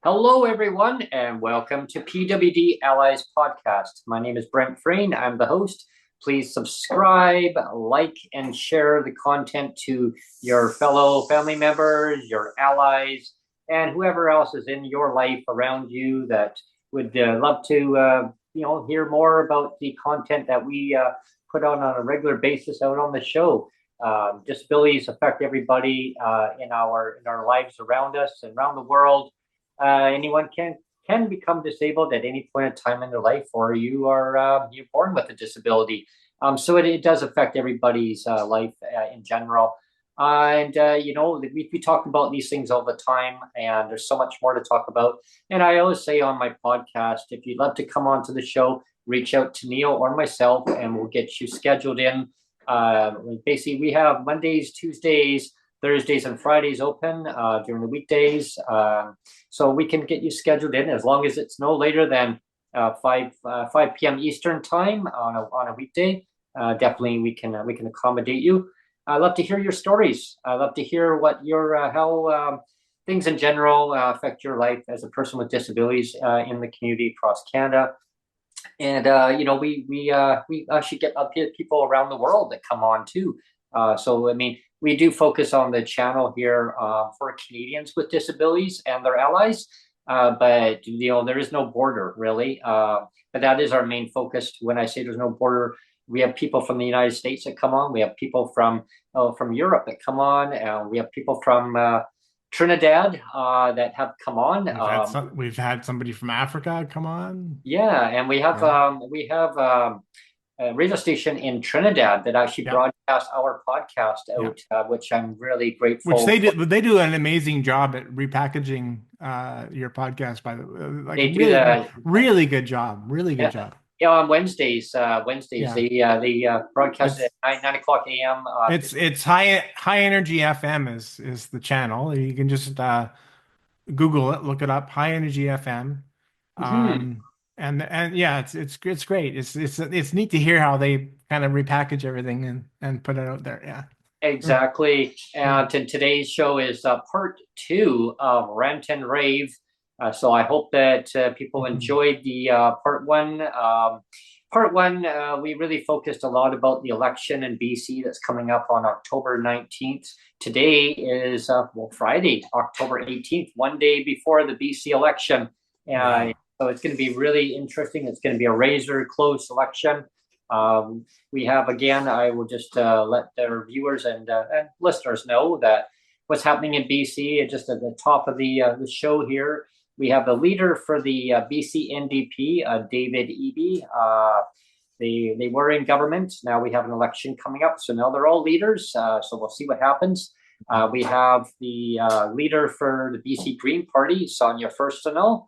Hello, everyone, and welcome to PWD Allies podcast. My name is Brent Frain. I'm the host. Please subscribe, like, and share the content to your fellow family members, your allies, and whoever else is in your life around you that would love to, hear more about the content that we put on a regular basis out on the show. Disabilities affect everybody in our lives around us and around the world. Anyone can become disabled at any point in time in their life, or you're born with a disability. So it does affect everybody's life in general. We talk about these things all the time, and there's so much more to talk about. And I always say on my podcast, if you'd love to come on to the show, reach out to Neil or myself, and we'll get you scheduled in. Basically, we have Mondays, Tuesdays, Thursdays, and Fridays open during the weekdays. So we can get you scheduled in as long as it's no later than 5 p.m. Eastern time on a weekday. Definitely, we can accommodate you. I love to hear your stories. I love to hear what your how things in general affect your life as a person with disabilities in the community across Canada. And we actually get people around the world that come on too. So I mean, we do focus on the channel here for Canadians with disabilities and their allies, but there is no border really. But that is our main focus. When I say there's no border, we have people from the United States that come on. We have people from Europe that come on. We have people from Trinidad that have come on. We've had somebody from Africa come on. Yeah, and Yeah. we have a radio station in Trinidad that actually Yeah. broadcasts our podcast Yeah. out, which I'm really Which grateful they for. do they do an amazing job at repackaging your podcast by the like They do really that. really good job. Really good Yeah, job. yeah. On Wednesdays Yeah. they broadcast it It's at 9 o'clock a.m. it's high energy FM is the channel. You can just Google it, look it up, high energy FM. Mhm. Um and yeah, it's great. It's neat to hear how they kind of repackage everything and put it out there. Yeah. Yeah. Exactly. Yeah. And today's show is part two of Rant and Rave. So I hope that people Mhm. enjoyed the part one. Part one, we really focused a lot about the election in BC that's coming up on October 19th. Today is, Friday, October 18th, one day before the BC election. Yeah. So it's going to be really interesting. It's going to be a razor close election. We have, again, I will just let their viewers and listeners know that what's happening in BC. Just at the top of the show here, we have the leader for the BC NDP, David Eby. They were in government. Now we have an election coming up, so now they're all leaders. So we'll see what happens. We have the leader for the BC Green Party, Sonia Furstenau.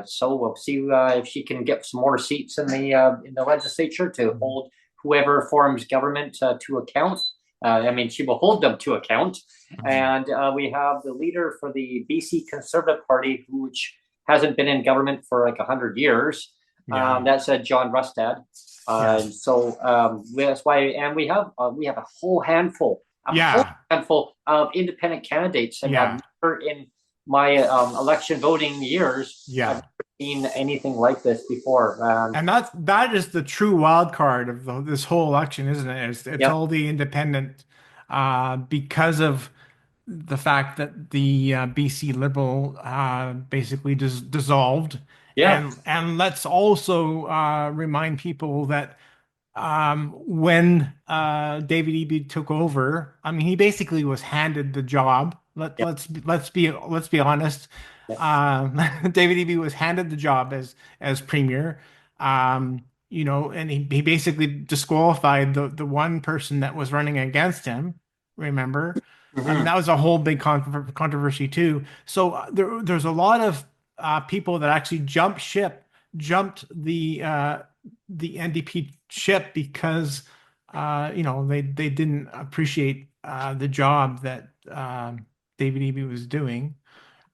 So we'll see if she can get some more seats in the legislature to hold whoever forms government to account. I mean, she will hold them to account. Mhm. And we have the leader for the BC Conservative Party, which hasn't been in government for like 100 years. Yeah. That's John Rustad. Yeah. That's why, and we have a whole Yeah. handful of independent candidates, and I've Yeah. never in my election voting years, I've Yeah. never seen anything like this before. And that is the true wild card of this whole election, isn't it? It's Yep. all the independent because of the fact that the BC Liberal basically dissolved. Yeah. And let's also remind people that when David Eby took over, I mean, he basically was handed the job. Yep. Let's be honest. Yep. David Eby was handed the job as premier. And he basically disqualified the one person that was running against him. Remember? I mean, Mm-hmm. that was a whole big controversy too. So there's a lot of people that actually jumped the NDP ship because they didn't appreciate the job that David Eby was doing.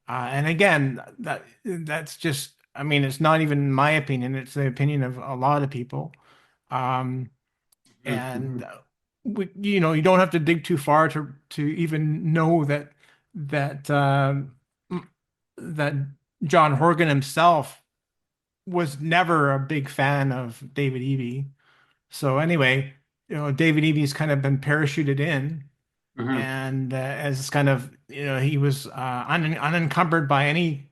And again, that's just, I mean, it's not even my opinion; it's the opinion of a lot of people. Um, Mm-hmm. and you don't have to dig too far to even know that that John Horgan himself was never a big fan of David Eby. So anyway, David Eby's kind of been parachuted in, Hmm. and as kind of, he was unencumbered by any,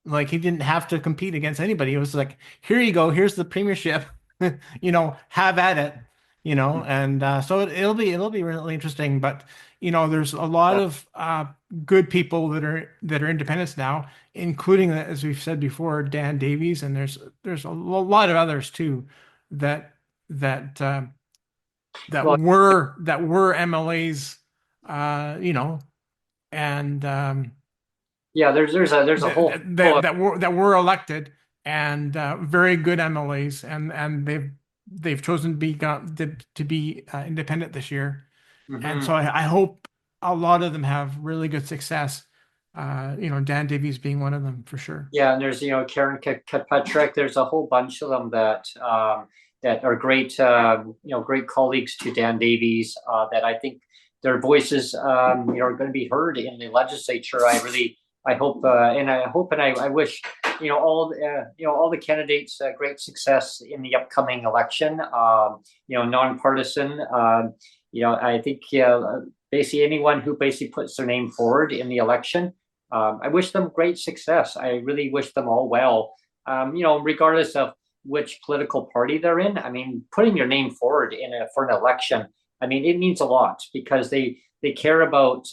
like he didn't have to compete against anybody. It was like, here you go, here's the premiership, have at it, and so it'll be really interesting. But there's a lot Yeah. of good people that are independents now, including, as we've said before, Dan Davies, and there's a lot of others too that that uh, that Well, were MLAs, and yeah, there's a whole that were elected, and very good MLAs, and they've chosen to be independent this year, and mhm. so I hope a lot of them have really good success. Dan Davies being one of them for sure. Yeah, and there's Karen Kirkpatrick. There's a whole bunch of them that are great great colleagues to Dan Davies. That I think their voices are going to be heard in the legislature. I hope and I wish all the candidates great success in the upcoming election. Nonpartisan. I think basically anyone who basically puts their name forward in the election. I wish them great success. I really wish them all well. Regardless of which political party they're in. I mean, putting your name forward for an election. I mean, it means a lot because they care about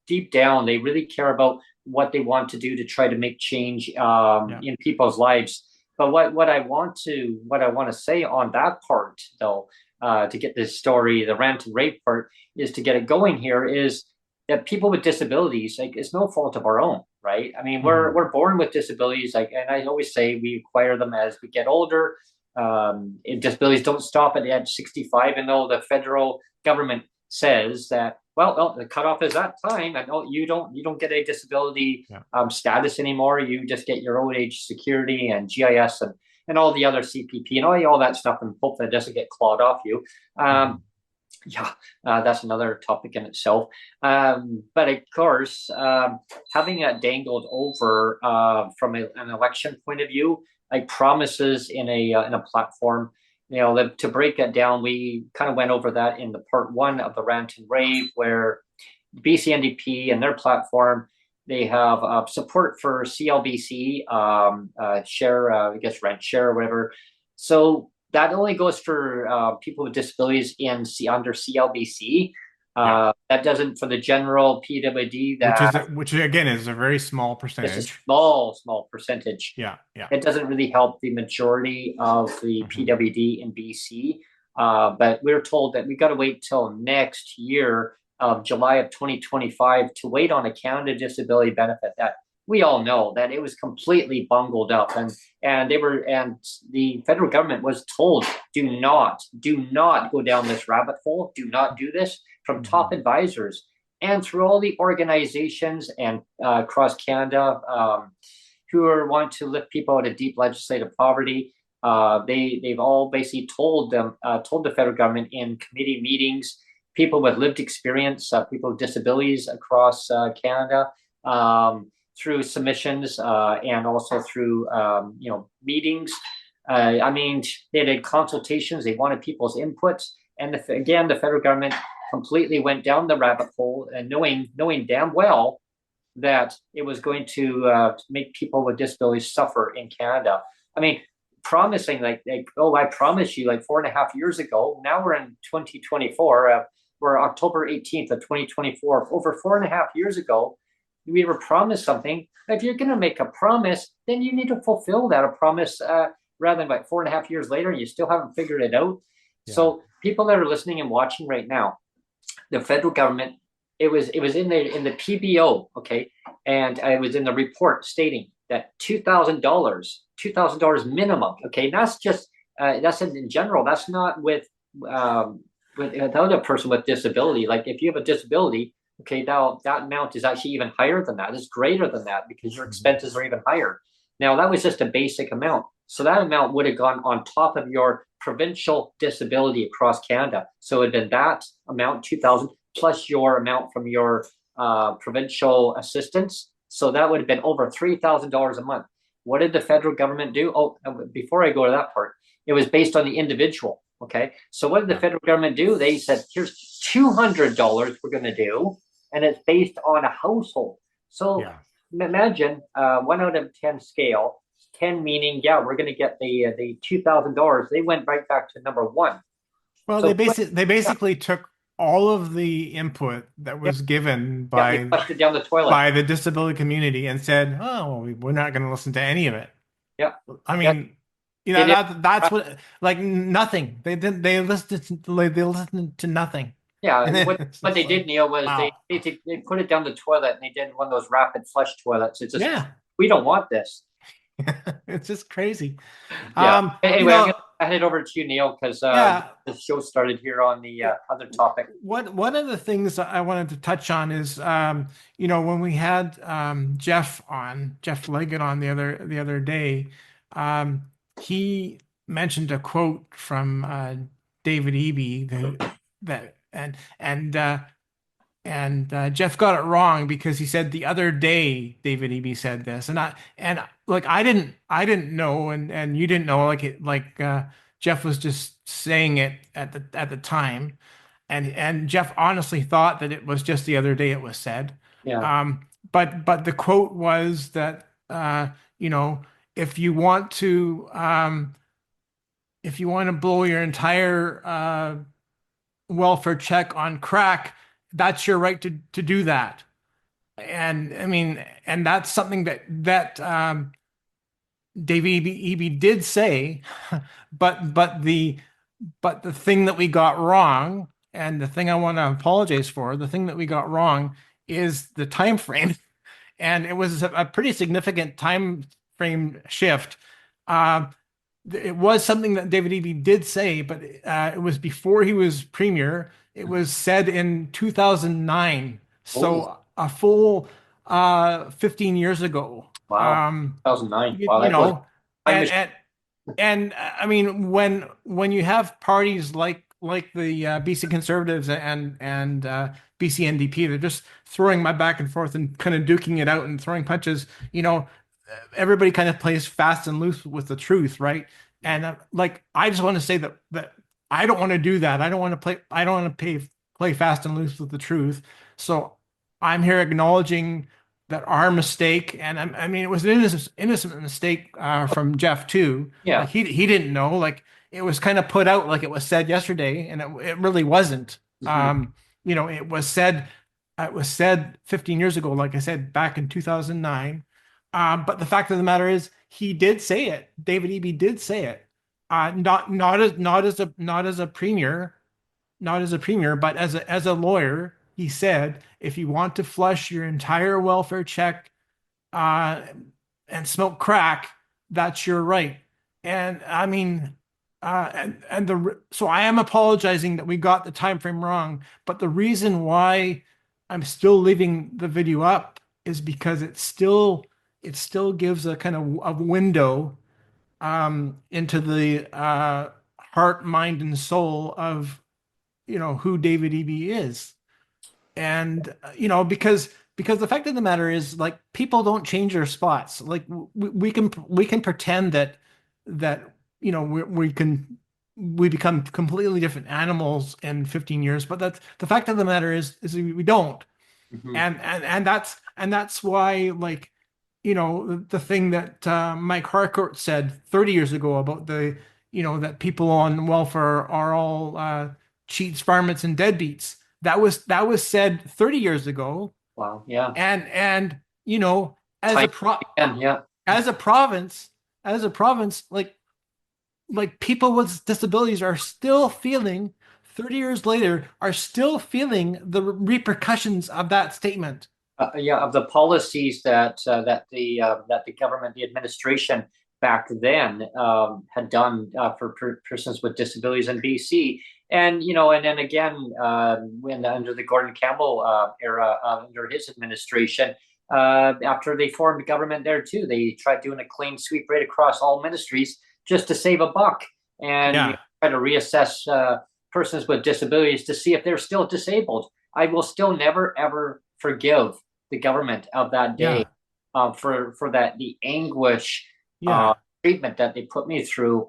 deep down they really care about what they want to do to try to make change Yeah. in people's lives. But what I want to say on that part though, to get this story, the rant and rave part, is to get it going here is that people with disabilities, like, it's no fault of our own, right? I mean, we're Mhm. we're born with disabilities, like, and I always say we acquire them as we get older. And disabilities don't stop at age 65, and though the federal government says that, well, the cutoff is that time, and no, you don't get a disability Yeah. status anymore. You just get your old age security and GIS and all the other CPP and all that stuff, and hope that it doesn't get clawed off you. Mhm. Um, yeah, that's another topic in itself. But of course, having that dangled over from an election point of view, like promises in a platform, to break that down, we kind of went over that in the part one of the rant and rave, where BC NDP and their platform, they have support for CLBC, share, I guess, rent share or whatever. So that only goes for people with disabilities under CLBC. Yeah. That doesn't for the general PWD. Which again is a very small It's a percentage. small percentage. Yeah. Yeah. It doesn't really help the majority of the Mhm. PWD in BC. But we're told that we got to wait till next year of July of 2025 to wait on a Canada disability benefit that we all know that it was completely bungled up, and the federal government was told, do not go down this rabbit hole, do not do this, from top Mhm. advisors and through all the organizations and across Canada, who are want to lift people out of deep legislative poverty. They've all basically told the federal government in committee meetings, people with lived experience, people with disabilities across Canada, through submissions and also through meetings. I mean, they did consultations. They wanted people's inputs, and again, the federal government completely went down the rabbit hole, and knowing damn well that it was going to make people with disabilities suffer in Canada. I mean, promising oh, I promise you, like 4.5 years ago. Now we're in 2024. We're October 18th of 2024. Over 4.5 years ago, we were promised something. If you're going to make a promise, then you need to fulfill that a promise. Rather than like 4.5 years later, and you still haven't figured it out. Yeah. So people that are listening and watching right now, the federal government, it was in the PBO, okay, and it was in the report stating that $2,000 minimum, okay. And that's just that's in general. That's not without a person with disability. Like if you have a disability, okay, now that amount is actually even higher than that. It's greater than that because your Mhm. expenses are even higher. Now that was just a basic amount. So that amount would have gone on top of your provincial disability across Canada. So it had been that amount, 2,000, plus your amount from your provincial assistance. So that would have been over $3,000 a month. What did the federal government do? Oh, before I go to that part, it was based on the individual. Okay. So what did the federal government do? They said, here's $200 we're going to do, and it's based on a household. So Yeah. imagine 1 out of 10 scale, 10 meaning, yeah, we're going to get the $2,000. They went right back to number one. Well, So they basically took all of the input that yeah, was given yeah, they flushed it down the toilet. by the disability community and said, "Oh, well, we're not going to listen to any of it." Yeah, I yeah, mean, they did. that's what, like, nothing. They listened to, like, they listened to nothing. Yeah, And what it's what just they did, like, Neil, was wow. they put it down the toilet and they did one of those rapid flush toilets. It's just Yeah. we don't want this. It's just crazy. Yeah. You Anyway, I'm know, gonna hand it over to you, Neil, because yeah, the show started here on the other topic. one of the things that I wanted to touch on is, when we had Jeff Leggett on the other day, um, he mentioned a quote from David Eby that Jeff got it wrong because he said the other day David Eby said this, and like I didn't know, and you didn't know, Jeff was just saying it at the time, and Jeff honestly thought that it was just the other day it was said. Yeah. But the quote was that, you know if you want to, blow your entire welfare check on crack, that's your right to do that. And I mean, and that's something that Dave Eby did say, but the thing that we got wrong, and the thing I want to apologize for, the thing that we got wrong is the time frame, and it was a pretty significant time frame shift. Uh, it was something that David Eby did say, but it was before he was premier. It was said in 2009, Oh, so a full 15 years ago. wow. 2009. You, Wow, you that was know, time and machine. I mean, when you have parties like the BC Conservatives and BC NDP, they're just throwing my back and forth and kind of duking it out and throwing punches. Everybody kind of plays fast and loose with the truth, right? And I just want to say that I don't want to do that. I don't want to play. I don't want to play fast and loose with the truth. So I'm here acknowledging that our mistake, and I mean, it was an innocent mistake from Jeff too. Like Yeah. he didn't know. Like, it was kind of put out like it was said yesterday, and it really wasn't. Mhm. It was said. It was said 15 years ago, like I said, back in 2009. But the fact of the matter is, he did say it. David Eby did say it. Not as a premier, but as a lawyer. He said, if you want to flush your entire welfare check uh, and smoke crack, that's your right. And I mean, so I am apologizing that we got the time frame wrong. But the reason why I'm still leaving the video up is because it still gives a kind of window into the heart, mind, and soul of who David Eby is. And because the fact of the matter is, like, people don't change their spots. Like, we can pretend that we become completely different animals in 15 years, but that's the fact of the matter is we don't. Mhm. And that's why, like, the thing that Mike Harcourt said 30 years ago about that people on welfare are all cheats, varmints, and deadbeats. That was said 30 years ago. Wow. Yeah. And as Time a pro again. Yeah. as a province, like people with disabilities are still feeling, 30 years later, are still feeling the repercussions of that statement. Yeah, of the policies that the government, the administration back then had done for persons with disabilities in BC, and and then again when under the Gordon Campbell era, under his administration, after they formed government there too, they tried doing a clean sweep right across all ministries just to save a buck and Yeah. try to reassess persons with disabilities to see if they're still disabled. I will still never ever forgive the government of that day, Yeah. for that the anguish, uh, Yeah. treatment that they put me through.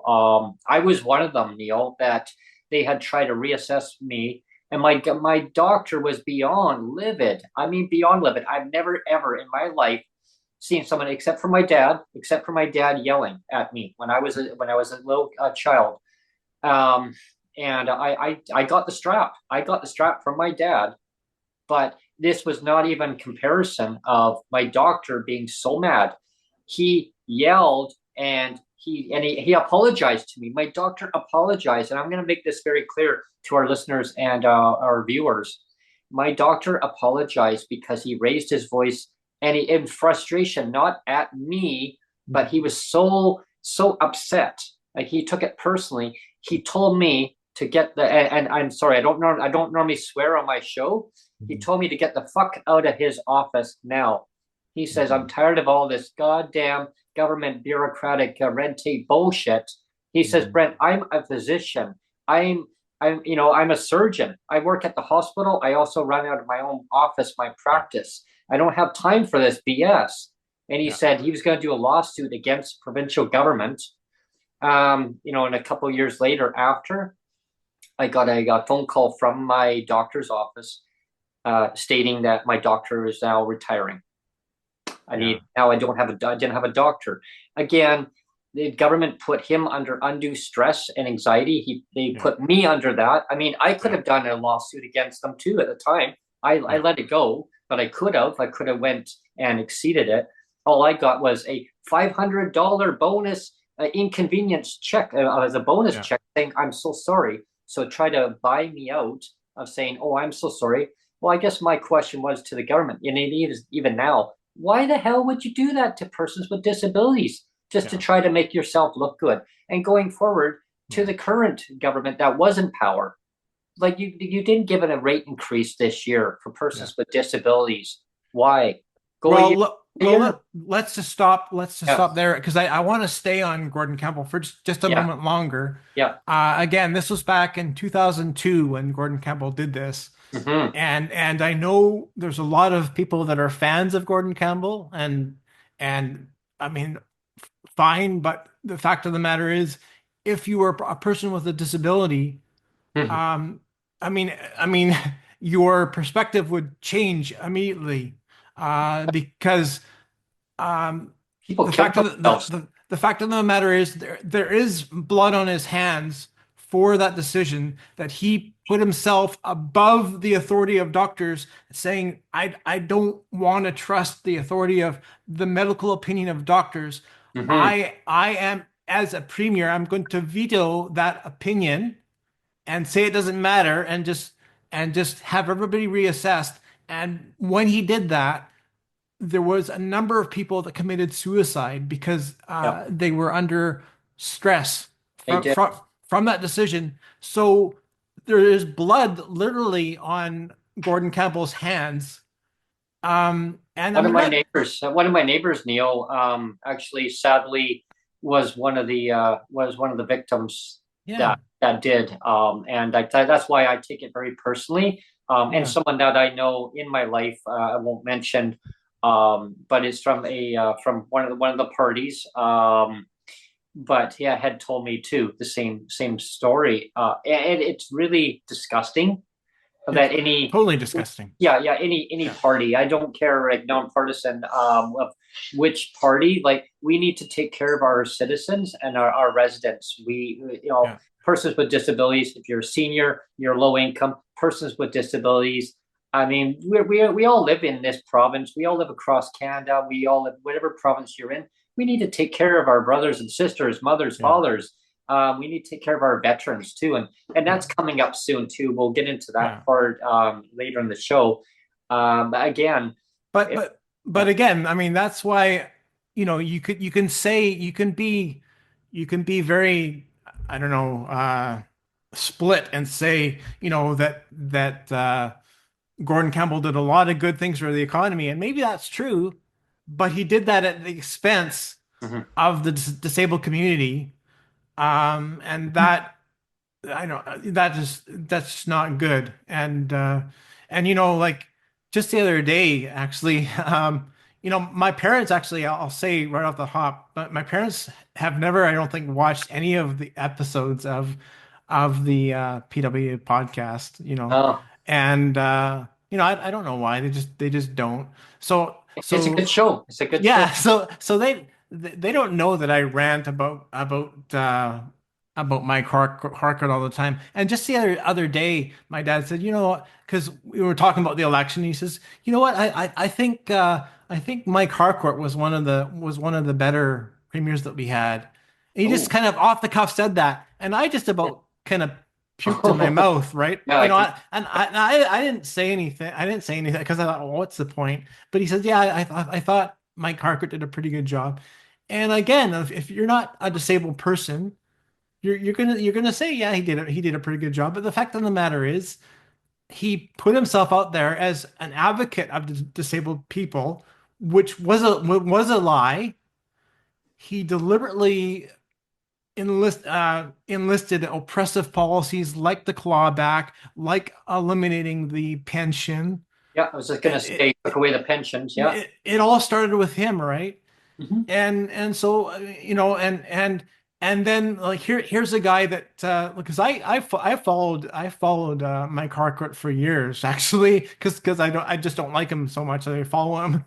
I was one of them, Neil, that they had tried to reassess me, and my doctor was beyond livid. I mean, beyond livid. I've never ever in my life seen someone, except for my dad yelling at me when I was a little child. Um, and I got the strap. I got the strap from my dad, but this was not even comparison of my doctor being so mad. He yelled, and he apologized to me. My doctor apologized, and I'm going to make this very clear to our listeners and our viewers. My doctor apologized because he raised his voice, and in frustration, not at me, but he was so upset. Like, he took it personally. He told me to get and I'm sorry, I don't normally swear on my show. He Mhm. told me to get the fuck out of his office now. He says, I'm Mhm. tired of all this goddamn government bureaucratic red tape bullshit. He says, Mhm. Brent, I'm a physician. I'm, I'm a surgeon. I work at the hospital. I also run out of my own office, my Yeah. practice. I don't have time for this BS. And he Yeah. said he was going to do a lawsuit against provincial government. And a couple of years later, after I got a phone call from my doctor's office, stating that my doctor is now retiring. Yeah. I didn't have a doctor. Again, the government put him under undue stress and anxiety. They Yeah. put me under that. I mean, I could Yeah. have done a lawsuit against them too at the time. I Yeah. let it go, but I could have went and exceeded it. All I got was a $500 bonus, inconvenience check, as a bonus Yeah. check, saying I'm so sorry. So try to buy me out of saying, oh, I'm so sorry. Well, I guess my question was to the government, and it is even now, why the hell would you do that to persons with disabilities just to Yeah. try to make yourself look good? And going forward, to Yeah. the current government that was in power, like, you didn't give it a rate increase this year for Yeah. persons with disabilities. Why? Go a Well, year higher? let's just Yeah, stop there because I want to stay on Gordon Campbell for just a yeah, moment longer. yeah. Again, this was back in 2002 when Gordon Campbell did this. Mm-hmm. And I know there's a lot of people that are fans of Gordon Campbell and I mean fine, but the fact of the matter is if you were a person with a disability, Mm-hmm. um I mean your perspective would change immediately because People the kill fact of themselves. the fact of the matter is there is blood on his hands for that decision that he put himself above the authority of doctors, saying, I don't want to trust the authority of the medical opinion of doctors. Mm-hmm. I am, as a premier, I'm going to veto that opinion and say it doesn't matter and just have everybody reassessed. And when he did that, there was a number of people that committed suicide because Yeah, they were under stress they from, did. from from that decision. So there is blood literally on Gordon Campbell's hands. And I mean that, One of my neighbors, Neil, actually sadly was one of the victims yeah, that did, and that's why I take it very personally. And yeah. someone that I know in my life, I won't mention, but it's from from one of the parties. But yeah, had told me too the same story, and it's really disgusting It's that any totally disgusting. yeah, any Yeah, party, I don't care, like, nonpartisan, of which party, like, we need to take care of our citizens and our residents. yeah, Persons with disabilities, if you're a senior, you're low income, persons with disabilities, I mean, we all live in this province, we all live across Canada, we all live whatever province you're in. We need to take care of our brothers and sisters, mothers, yeah, fathers. We need to take care of our veterans too, and yeah, that's coming up soon too. We'll get into that yeah. part later in the show. But again, But it, but yeah, but again, I mean that's why you can say you can be very I don't know split and say that Gordon Campbell did a lot of good things for the economy and maybe that's true, but he did that at the expense mhm. of the disabled community, and that I know that's just not good and like. just the other day, actually, my parents actually, I'll say right off the hop, but my parents have never, I don't think, watched any of the episodes of the PW podcast, Oh, and I don't know why they just don't. So it's a good so show. It's a good show. yeah, so they don't know that I rant about Mike Harcourt all the time. And just the other day, my dad said, because we were talking about the election, he says, you know what, I think Mike Harcourt was one of the better premiers that we had. And he just Oh, kind of off the cuff said that, and I just about kind of puked in my mouth, right? yeah, I can. I didn't say anything. I didn't say anything because I thought, well, what's the point? But he said, yeah, I thought Mike Harker did a pretty good job. And again, if you're not a disabled person, you're gonna say, yeah, he did a pretty good job. But the fact of the matter is, he put himself out there as an advocate of disabled people, which was a lie. He deliberately enlisted oppressive policies like the clawback, like eliminating the pension. Yeah, I was just gonna It, say, took away the pensions. Yeah. it all started with him, right? Hmm. And so and then like here's a guy that because I followed Mike Harcourt for years actually because I just don't like him so much that I follow him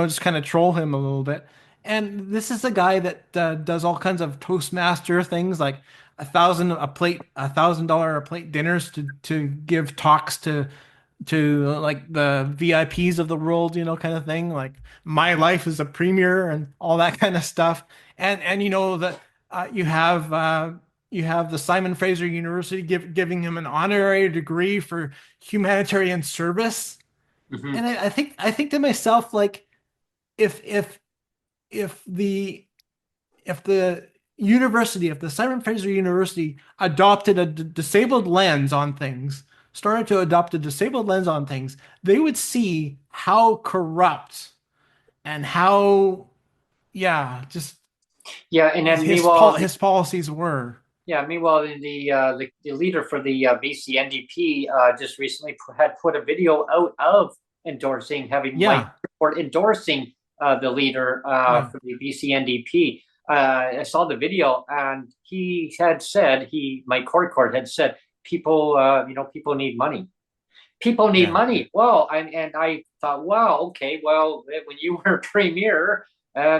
just kind of troll him a little bit. And this is a guy that does all kinds of Toastmaster things like $1,000 a plate dinners to give talks to like the VIPs of the world, kind of thing, like my life as a premier and all that kind of stuff. And that you have the Simon Fraser University giving him an honorary degree for humanitarian service. Hmm. And I think to myself, like, if if if the Simon Fraser University adopted a disabled lens on things, started to adopt a disabled lens on things, they would see how corrupt and how, yeah, just Yeah, and then his meanwhile, his policies were. yeah, meanwhile, the leader for the BC NDP just recently had put a video out of endorsing having Mike Yeah, or endorsing the leader yeah, for the BC NDP. I saw the video, and he had said Mike Court had said people people need money. People need yeah. money. Well, and I thought, wow, okay, well, when you were premier,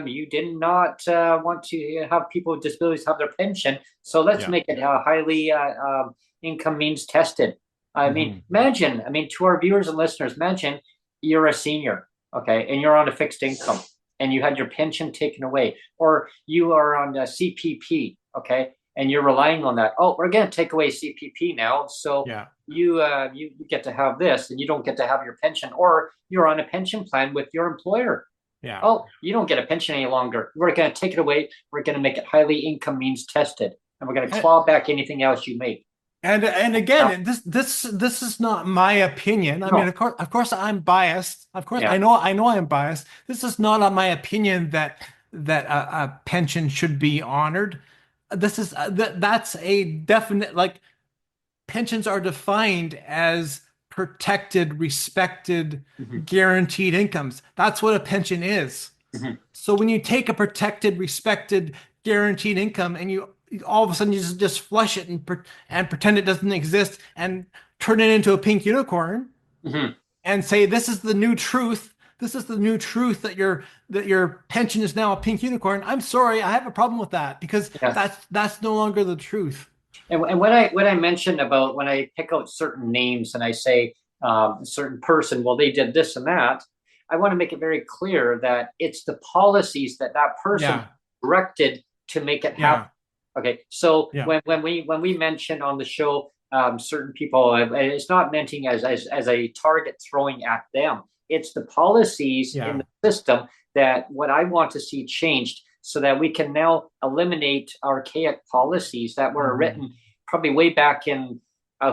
you did not want to have people with disabilities have their pension. So let's Yeah. make it highly income means tested. I mean, Hmm. imagine, I mean, to our viewers and listeners, imagine you're a senior, okay, and you're on a fixed income and you had your pension taken away, or you are on a CPP, okay, and you're relying on that. Oh, we're going to take away CPP now. So Yeah, you get to have this and you don't get to have your pension, or you're on a pension plan with your employer. yeah. Oh, you don't get a pension any longer. We're going to take it away. We're going to make it highly income means tested, and we're going to And, claw back anything else you make. and Now, again, this is not my opinion. I mean, no, of course, I'm biased. Of course, yeah, I know I'm biased. This is not my opinion that a pension should be honored. This is that's a definite, like, pensions are defined as protected, respected, mm-hmm, guaranteed incomes. That's what a pension is. mm-hmm, So when you take a protected, respected, guaranteed income and you all of a sudden you just flush it and pretend it doesn't exist and turn it into a pink unicorn mm-hmm, and say this is the new truth. This is the new truth that your pension is now a pink unicorn. I'm sorry, I have a problem with that because yeah. that's no longer the truth. And when I mentioned about when I pick out certain names and I say a certain person, well, they did this and that. I want to make it very clear that it's the policies that that person Yeah, directed to make it happen. yeah, Okay, so yeah, when we mention on the show certain people, it's not meant as a target throwing at them. It's the policies in yeah. the system that what I want to see changed so that we can now eliminate archaic policies that were Mhm. written probably way back in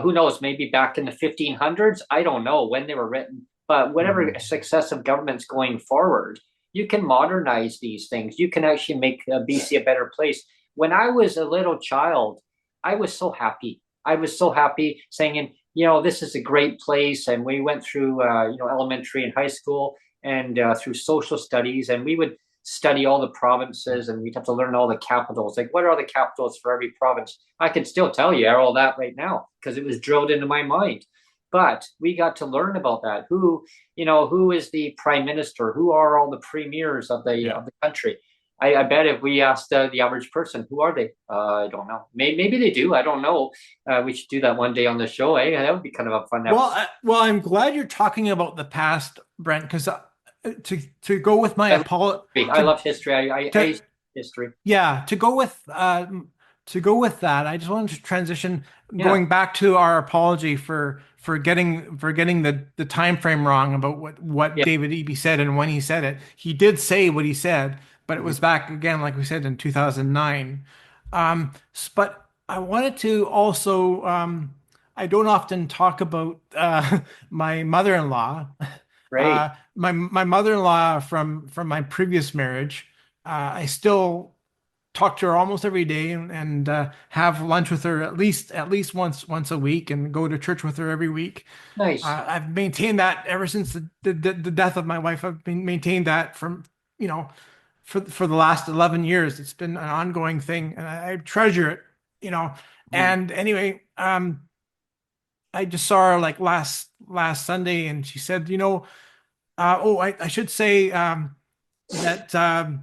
who knows, maybe back in the 1500s. I don't know when they were written, but whatever Mhm. successive governments going forward, you can modernize these things. You can actually make BC a better place. When I was a little child, I was so happy. I was so happy saying, this is a great place. And we went through, elementary and high school and through social studies, and we would study all the provinces and we'd have to learn all the capitals. Like, what are the capitals for every province? I can still tell you all that right now because it was drilled into my mind. But we got to learn about that. Who is the prime minister? Who are all the premiers of the Yeah. of the country? I bet if we asked the average person, who are they? I don't know. Maybe they do. I don't know. We should do that one day on the show. Eh? That would be kind of a fun Well, episode. I'm glad you're talking about the past, Brent, because to go with my I love apology history. I love history. I to used history. yeah, to go with that, I just wanted to transition Yeah. going back to our apology for getting the time frame wrong about what Yeah. David Eby said and when he said it. He did say what he said, but it Mhm. was back again, like we said, in 2009. But I wanted to also I don't often talk about my mother-in-law. Great. My mother-in-law from my previous marriage. I still talk to her almost every day and have lunch with her at least once a week and go to church with her every week. Nice. I've maintained that ever since the death of my wife. I've been maintained that from you know for the last 11 years. It's been an ongoing thing, and I treasure it. You know. Mhm. And anyway, I just saw her like last Sunday, and she said, I should say that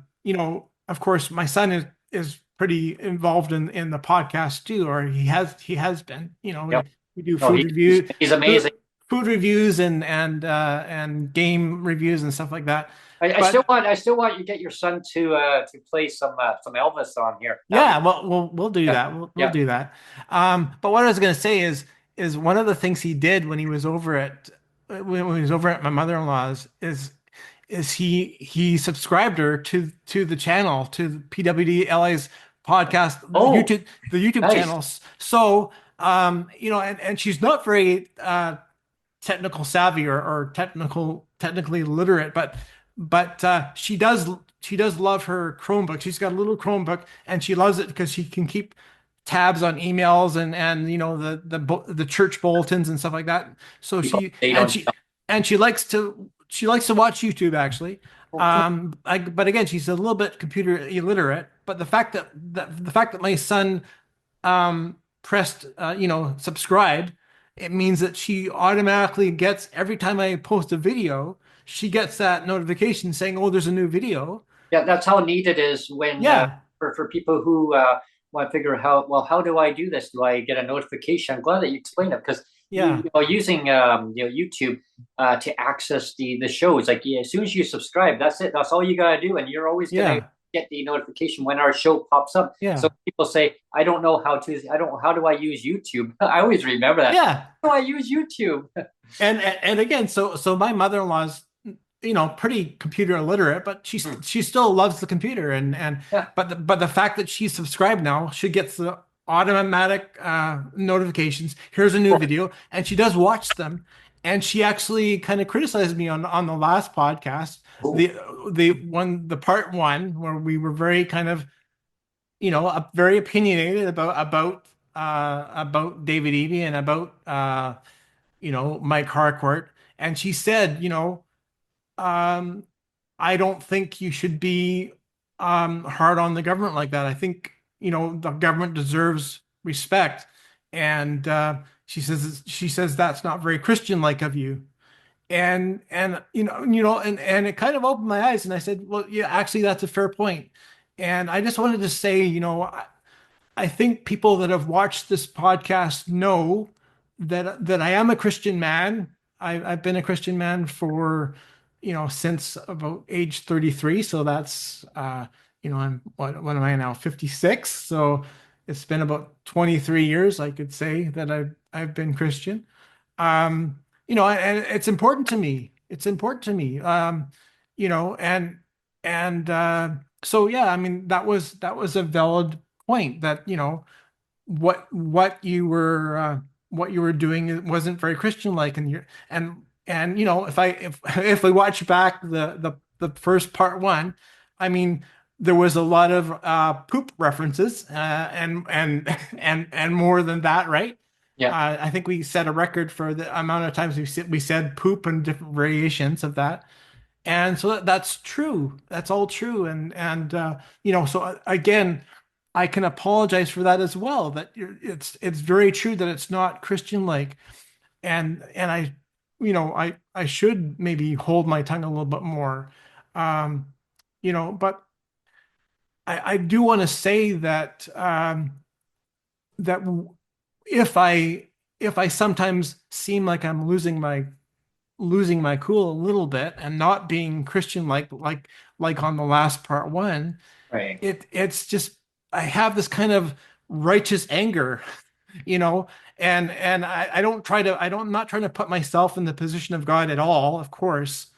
of course, my son is pretty involved in the podcast too, or he has been. Yep. We do No, he's amazing. food reviews and game reviews and stuff like that. I still But want you to get your son to play some Elvis on here. That'd yeah, be well, we'll do yeah. that. We'll Yeah. do that. But what I was gonna say is one of the things he did when he was over at when he was over at my mother-in-law's is he subscribed her to the channel, to the PWD Allies podcast, Oh, the YouTube nice. channels. So and she's not very technical savvy or technically literate, but she does love her Chromebook. She's got a little Chromebook and she loves it because she can keep tabs on emails and the church bulletins and stuff like that. So Keep up she to date and on she stuff. and she likes to watch YouTube actually. Oh, cool. But again, she's a little bit computer illiterate. But the fact that my son pressed subscribe, it means that she automatically gets every time I post a video, she gets that notification saying, "Oh, there's a new video." Yeah, that's how neat it is when Yeah, for people who want to figure out how do I do this? Do I get a notification? I'm glad that you explained it because yeah, using YouTube to access the shows, like, yeah, as soon as you subscribe, that's it. That's all you gotta do, and you're always gonna yeah, get the notification when our show pops up. So yeah, people say, I don't know how do I use YouTube? I always remember that. yeah. How do I use YouTube? And again, so my mother-in-law's pretty computer illiterate, but she Hmm. she still loves the computer and Yeah. but the fact that she's subscribed now, she gets the automatic notifications. Here's a new Cool. video, and she does watch them. And she actually kind of criticized me on the last podcast, Cool. the the part one where we were very kind of very opinionated about David Eby and about Mike Harcourt. And she said, um, I don't think you should be hard on the government like that. I think, the government deserves respect. And she says that's not very Christian-like of you. And and it kind of opened my eyes. And I said, well, yeah, actually, that's a fair point. And I just wanted to say, I think people that have watched this podcast know that I am a Christian man. I've been a Christian man for, since about age 33. So that's, I'm what am I now? 56. So it's been about 23 years, I could say, that I've been Christian. And it's important to me. It's important to me. You know, and so yeah, I mean that was a valid point that what you were doing wasn't very Christian-like, and if we watch back the first part one, I mean there was a lot of poop references and more than that, right? Yeah. I think we set a record for the amount of times we said poop and different variations of that. And so that's true. That's all true. So again, I can apologize for that as well. It's very true that it's not Christian like, and I should maybe hold my tongue a little bit more. Um, but I do want to say that that if I if I sometimes seem like I'm losing my cool a little bit and not being Christian like on the last part one, Right. it's just I have this kind of righteous anger, you know, and I don't try to I'm not trying to put myself in the position of God at all, of course.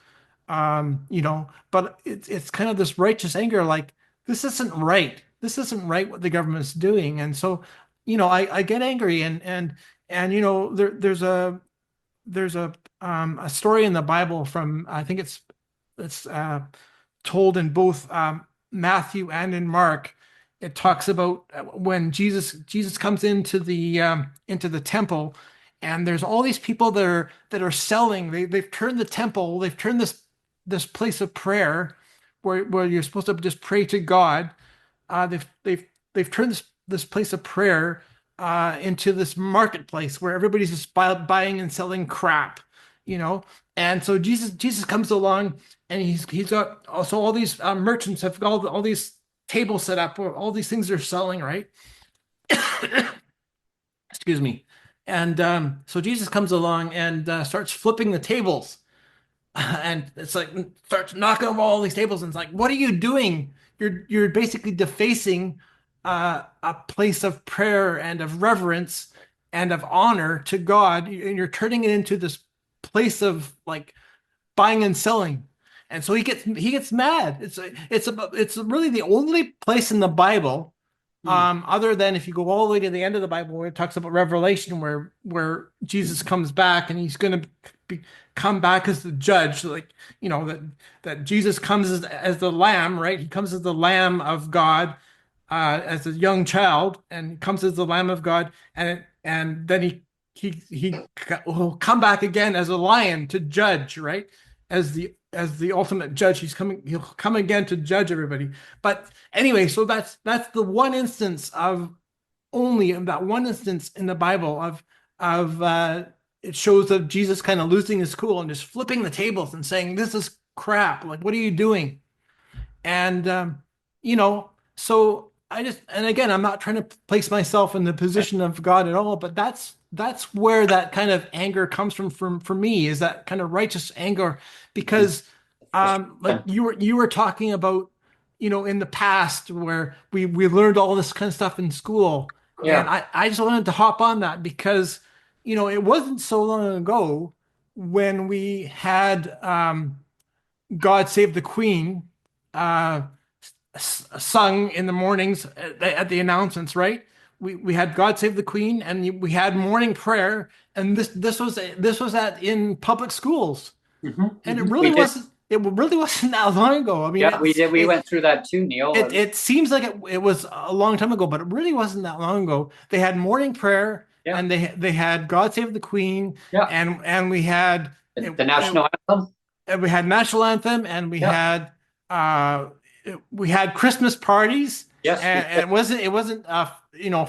But it's kind of this righteous anger, like this isn't right. This isn't right what the government's doing. And so, I get angry and there's a story in the Bible from I think it's told in both Matthew and in Mark. It talks about when Jesus comes into the temple, and there's all these people that are selling. They've turned the temple. They've turned this place of prayer where you're supposed to just pray to God. They've turned this place of prayer into this marketplace where everybody's just buying and selling crap, you know. And so Jesus comes along, and he's got also all these merchants have got all these tables set up where all these things are selling, right? Excuse me. And so Jesus comes along and starts flipping the tables. And it's like starts knocking over all these tables, and it's like, what are you doing? You're basically defacing a place of prayer and of reverence and of honor to God, and you're turning it into this place of like buying and selling. And so he gets mad. It's really the only place in the Bible, Hmm. other than if you go all the way to the end of the Bible where it talks about Revelation, where Jesus comes back and he's going to come back as the judge, like that Jesus comes as the Lamb, right? He comes as the Lamb of God, as a young child, and comes as the Lamb of God, and then he will come back again as a lion to judge, right? As the ultimate judge, he'll come again to judge everybody. But anyway, so that's the one instance of only in that one instance in the Bible of it shows of Jesus kind of losing his cool and just flipping the tables and saying, "This is crap. Like, what are you doing?" And so and again, I'm not trying to place myself in the position of God at all, but that's where that kind of anger comes from for me, is that kind of righteous anger, because like you were talking about, in the past where we learned all this kind of stuff in school, and Yeah. I just wanted to hop on that because it wasn't so long ago when we had God Save the Queen uh, sung in the mornings at the announcements, right? We had God Save the Queen, and we had morning prayer, and this was at in public schools, and We did. it really wasn't that long ago. I mean, Yeah, we did. We went through that too, Neil. it seems like it was a long time ago, but it really wasn't that long ago. They had morning prayer, Yeah. and they had God Save the Queen, Yeah. and we had The national anthem. we had national anthem, and Yeah. uh we had Christmas parties, Yes, we and did. it wasn't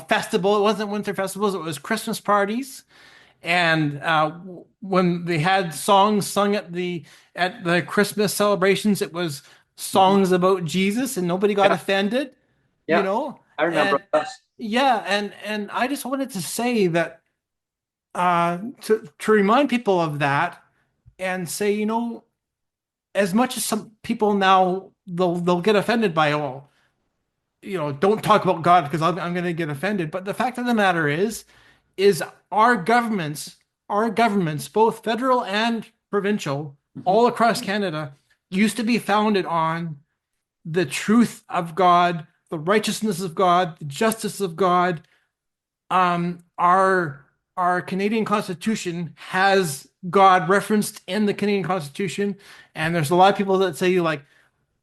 festival, it wasn't winter festivals, it was Christmas parties. And when they had songs sung at the Christmas celebrations, it was Mhm. songs about Jesus, and nobody got Yeah. offended, you Yeah. know. I remember And us. yeah, and I just wanted to say that to remind people of that, and say, as much as some people now they'll get offended by, oh, don't talk about God because I'm going to get offended. But the fact of the matter is our governments, both federal and provincial, Mhm. all across Canada, used to be founded on the truth of God, the righteousness of God, the justice of God. Our Canadian Constitution has God referenced in the Canadian Constitution, and there's a lot of people that say, like,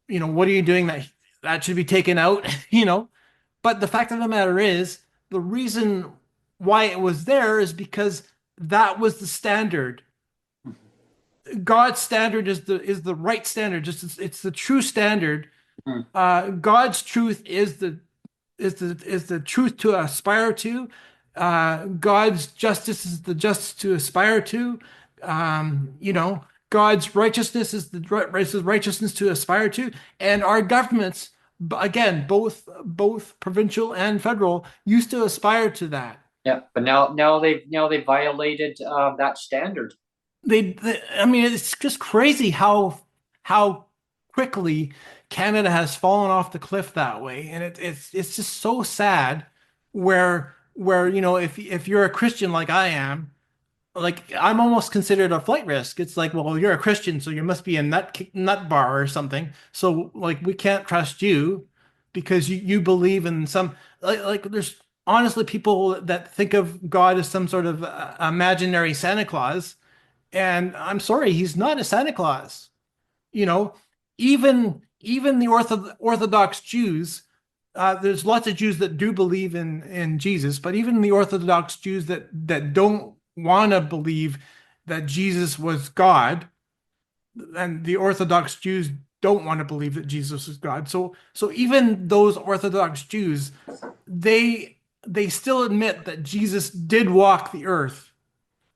what are you doing, that should be taken out, But the fact of the matter is, the reason why it was there is because that was the standard. God's standard is the right standard. Just it's the true standard. Mm. God's truth is the truth to aspire to. God's justice is the justice to aspire to. God's righteousness is the righteousness to aspire to. And our governments, again, both provincial and federal, used to aspire to that. Yeah, but now they violated that standard. I mean, it's just crazy how quickly Canada has fallen off the cliff that way, and it's just so sad. Where if you're a Christian like I am, like I'm almost considered a flight risk. It's like, well, you're a Christian, so you must be a nut bar or something. So like we can't trust you because you believe in some like there's honestly people that think of God as some sort of imaginary Santa Claus, and I'm sorry, he's not a Santa Claus. You know, even the Orthodox Jews, there's lots of Jews that do believe in Jesus, but even the Orthodox Jews that don't want to believe that Jesus was God, and the Orthodox Jews don't want to believe that Jesus is God. So even those Orthodox Jews, they still admit that Jesus did walk the earth.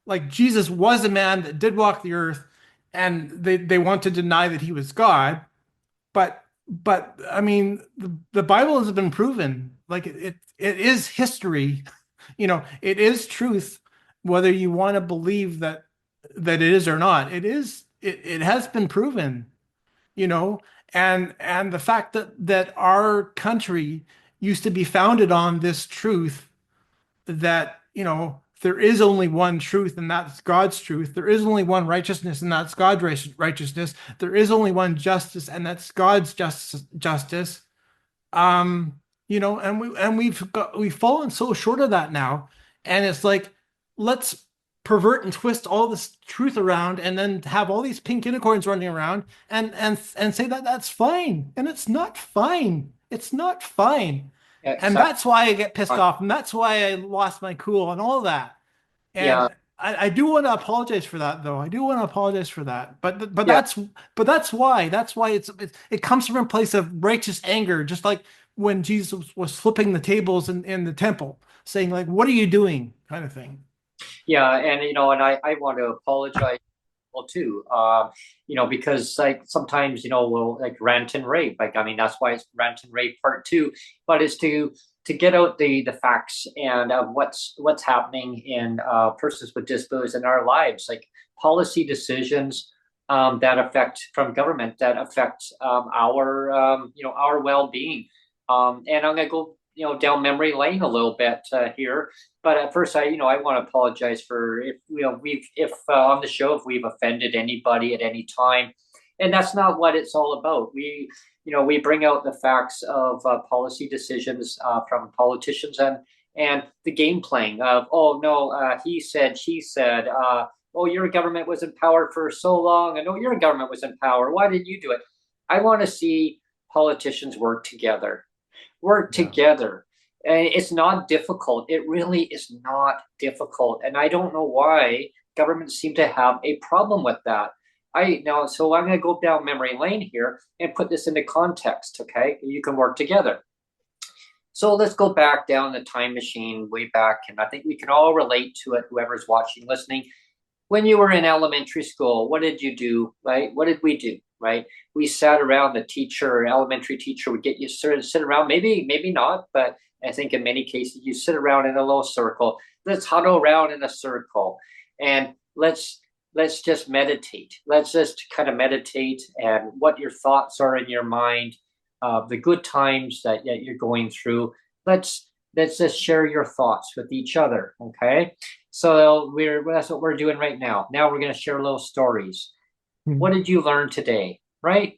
Like Jesus was a man that did walk the earth, and they want to deny that he was God. But I mean, the Bible has been proven. Like it is history. It is truth, whether you want to believe that it is or not. It has been proven, you know, and the fact that our country used to be founded on this truth that, there is only one truth, and that's God's truth. There is only one righteousness, and that's God's righteousness. There is only one justice, and that's God's justice. And we've fallen so short of that now. And it's like, let's pervert and twist all this truth around and then have all these pink unicorns running around and say that that's fine. And it's not fine. It's not fine. Yeah, And exactly. that's why I get pissed off, and that's why I lost my cool and all that. Yeah, And I do want to apologize for that, though. I do want to apologize for that. But yeah, that's why it comes from a place of righteous anger, just like when Jesus was flipping the tables in the temple, saying like, "What are you doing?" kind of thing. yeah, and I want to apologize well too. Because like sometimes we'll like rant and rave. Like I mean that's why it's rant and rave part two, but it's to get out the facts and what's happening in persons with disabilities in our lives, like policy decisions that affect from government that affect our well being. And I'm gonna go down memory lane a little bit here. But at first, I want to apologize for if we've if on the show if we've offended anybody at any time, and that's not what it's all about. We bring out the facts of policy decisions from politicians and the game playing of, oh no, he said, she said, oh, your government was in power for so long, and oh, your government was in power. Why didn't you do it? I want to see politicians work Yeah. together. And it's not difficult. It really is not difficult. And I don't know why governments seem to have a problem with that. So I'm going to go down memory lane here and put this into context. Okay, you can work together. So let's go back down the time machine way back, and I think we can all relate to it. Whoever's watching, listening, when you were in elementary school, what did you do, right? What did we do, right? We sat around, the teacher, elementary teacher would get you to sit around, maybe not, but I think in many cases you sit around in a little circle. Let's huddle around in a circle and let's just meditate. Let's just kind of meditate and what your thoughts are in your mind, the good times that you're going through. Let's just share your thoughts with each other, okay? So that's what we're doing right now. Now we're going to share little stories. What did you learn today? Right?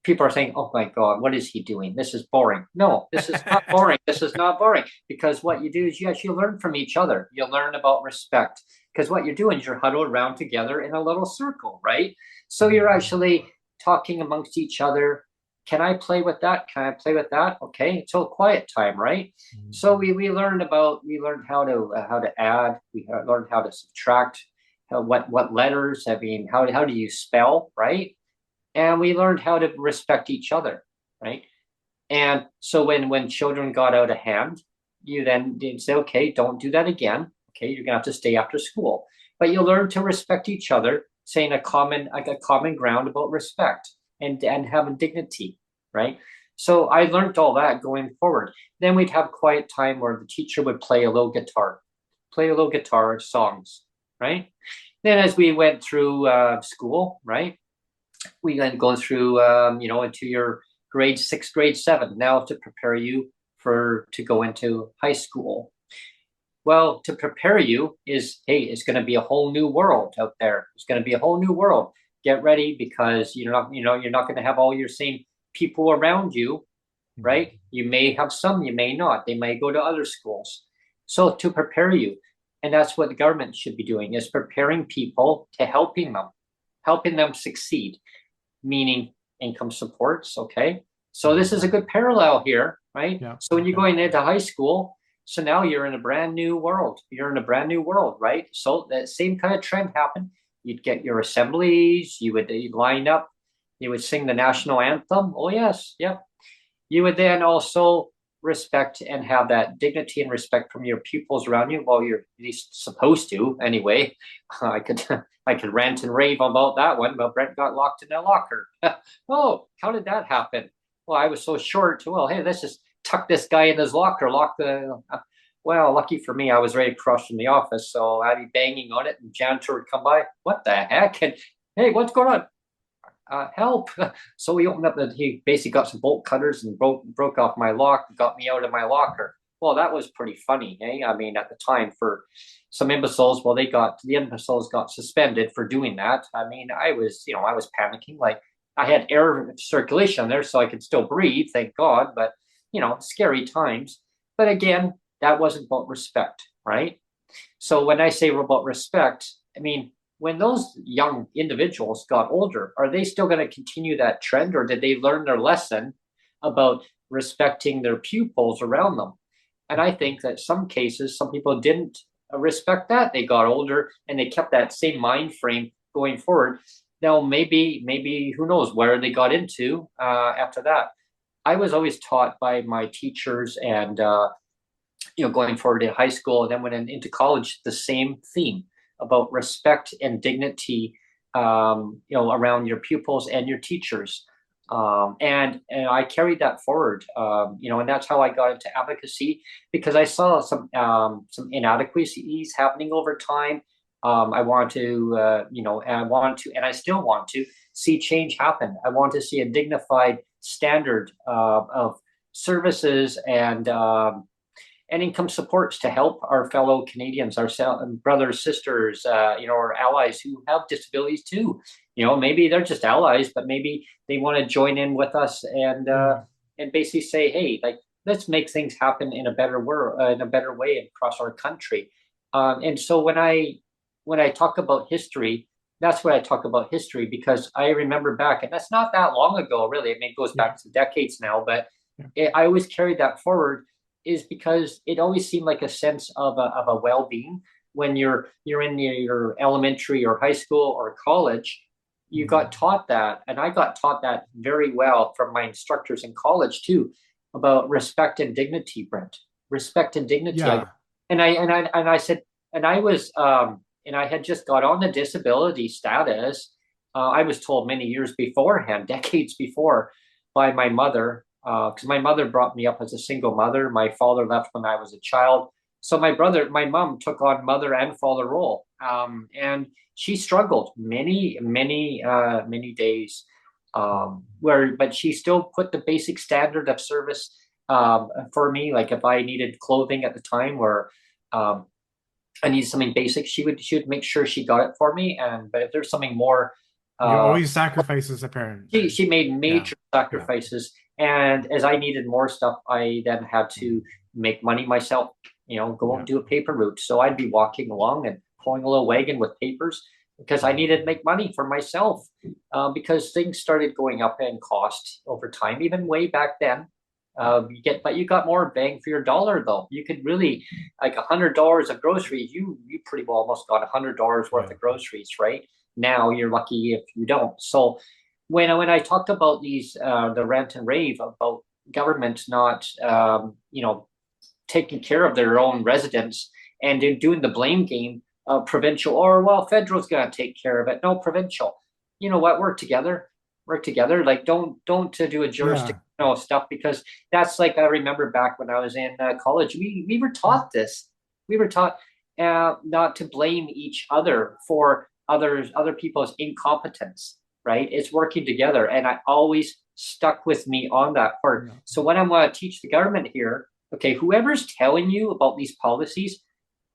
People are saying, "Oh my God, what is he doing? This is boring." No, this is not boring. This is not boring because what you do is you actually learn from each other. You learn about respect because what you're doing is you're huddled around together in a little circle, right? So you're actually talking amongst each other. Can I play with that? Can I play with that? Okay, it's all quiet time, right? So we learned how to add, learned how to subtract, what letters, I mean, how do you spell, right? And we learned how to respect each other, right? And so when children got out of hand, you then did say, okay, don't do that again. Okay, you're gonna have to stay after school. But you learn to respect each other, saying a common ground about respect and having dignity, right? So I learned all that going forward. Then we'd have quiet time where the teacher would play a little guitar songs, right? Then as we went through school, right? We then go through, into your grade 6, grade 7, now to prepare you to go into high school. Well, to prepare you is, hey, it's going to be a whole new world out there. It's going to be a whole new world. Get ready because you're not going to have all your same people around you, right? You may have some, you may not. They may go to other schools. So to prepare you, and that's what the government should be doing, is preparing people to helping them succeed, meaning income supports. Okay. So this is a good parallel here, right? Yeah. So when you're going into high school, so now you're in a brand new world. You're in a brand new world, right? So that same kind of trend happened. You'd get your assemblies, you'd line up, you would sing the national anthem. Oh, yes. Yep. You would then also respect and have that dignity and respect from your pupils around you. Well, you're at least supposed to anyway. I could I could rant and rave about that one, but Brent got locked in a locker. Oh, how did that happen? Well, I was so short. Well, hey, let's just tuck this guy in his locker, lock the. Well, lucky for me, I was ready to crush in the office, so I'd be banging on it, and janitor would come by. What the heck? And hey, what's going on? Help. So he opened up he basically got some bolt cutters and broke off my lock, got me out of my locker. Well, that was pretty funny, eh? I mean, at the time, for some imbeciles, well, the imbeciles got suspended for doing that. I mean, I was panicking. Like, I had air circulation there, so I could still breathe, thank God. But scary times. But again, that wasn't about respect, right? So when I say about respect, I mean, when those young individuals got older, are they still going to continue that trend, or did they learn their lesson about respecting their pupils around them? And I think that some cases, some people didn't respect that. They got older and they kept that same mind frame going forward. Now, maybe who knows where they got into after that. I was always taught by my teachers and going forward in high school, and then went into college, the same theme about respect and dignity, around your pupils and your teachers. And I carried that forward, and that's how I got into advocacy, because I saw some inadequacies happening over time. I want to, and I still want to see change happen. I want to see a dignified standard of services and income supports to help our fellow Canadians, our brothers, sisters, our allies who have disabilities too. Maybe they're just allies, but maybe they want to join in with us and basically say, hey, like, let's make things happen in a better in a better way across our country. And so when I talk about history, that's what I talk about history, because I remember back, and that's not that long ago, really. I mean, it goes back to decades now, but I always carried that forward, is because it always seemed like a sense of a well-being when you're in your elementary or high school or college. You got taught that, and I got taught that very well from my instructors in college too, about respect and dignity, Brent. Respect and dignity. Yeah. I said, and I was and I had just got on the disability status. I was told many years beforehand, decades before, by my mother, because my mother brought me up as a single mother. My father left when I was a child. So my mom took on mother and father role. And she struggled many days, but she still put the basic standard of service for me. Like, if I needed clothing at the time, or I needed something basic, she would make sure she got it for me. But if there's something more, You always sacrifice as a parent. she made major sacrifices. And as I needed more stuff, I then had to make money myself, go and do a paper route. So I'd be walking along and pulling a little wagon with papers. because I needed to make money for myself, because things started going up in cost over time, even way back then. But you got more bang for your dollar though. You could really, like $100 of groceries, you pretty well almost got $100 worth Yeah. of groceries, right? Now you're lucky if you don't. So when I talked about these, the rant and rave about government not, taking care of their own residents and in doing the blame game of provincial, or well, federal's going to take care of it. No, provincial. You know what? Work together. Like don't to do a Yeah. jurisdiction stuff, because that's like, I remember back when I was in college, we were taught this. We were taught not to blame each other for other people's incompetence. Right? It's working together, and I always stuck with me on that part. Yeah. So when I'm going to teach the government here, okay, whoever's telling you about these policies,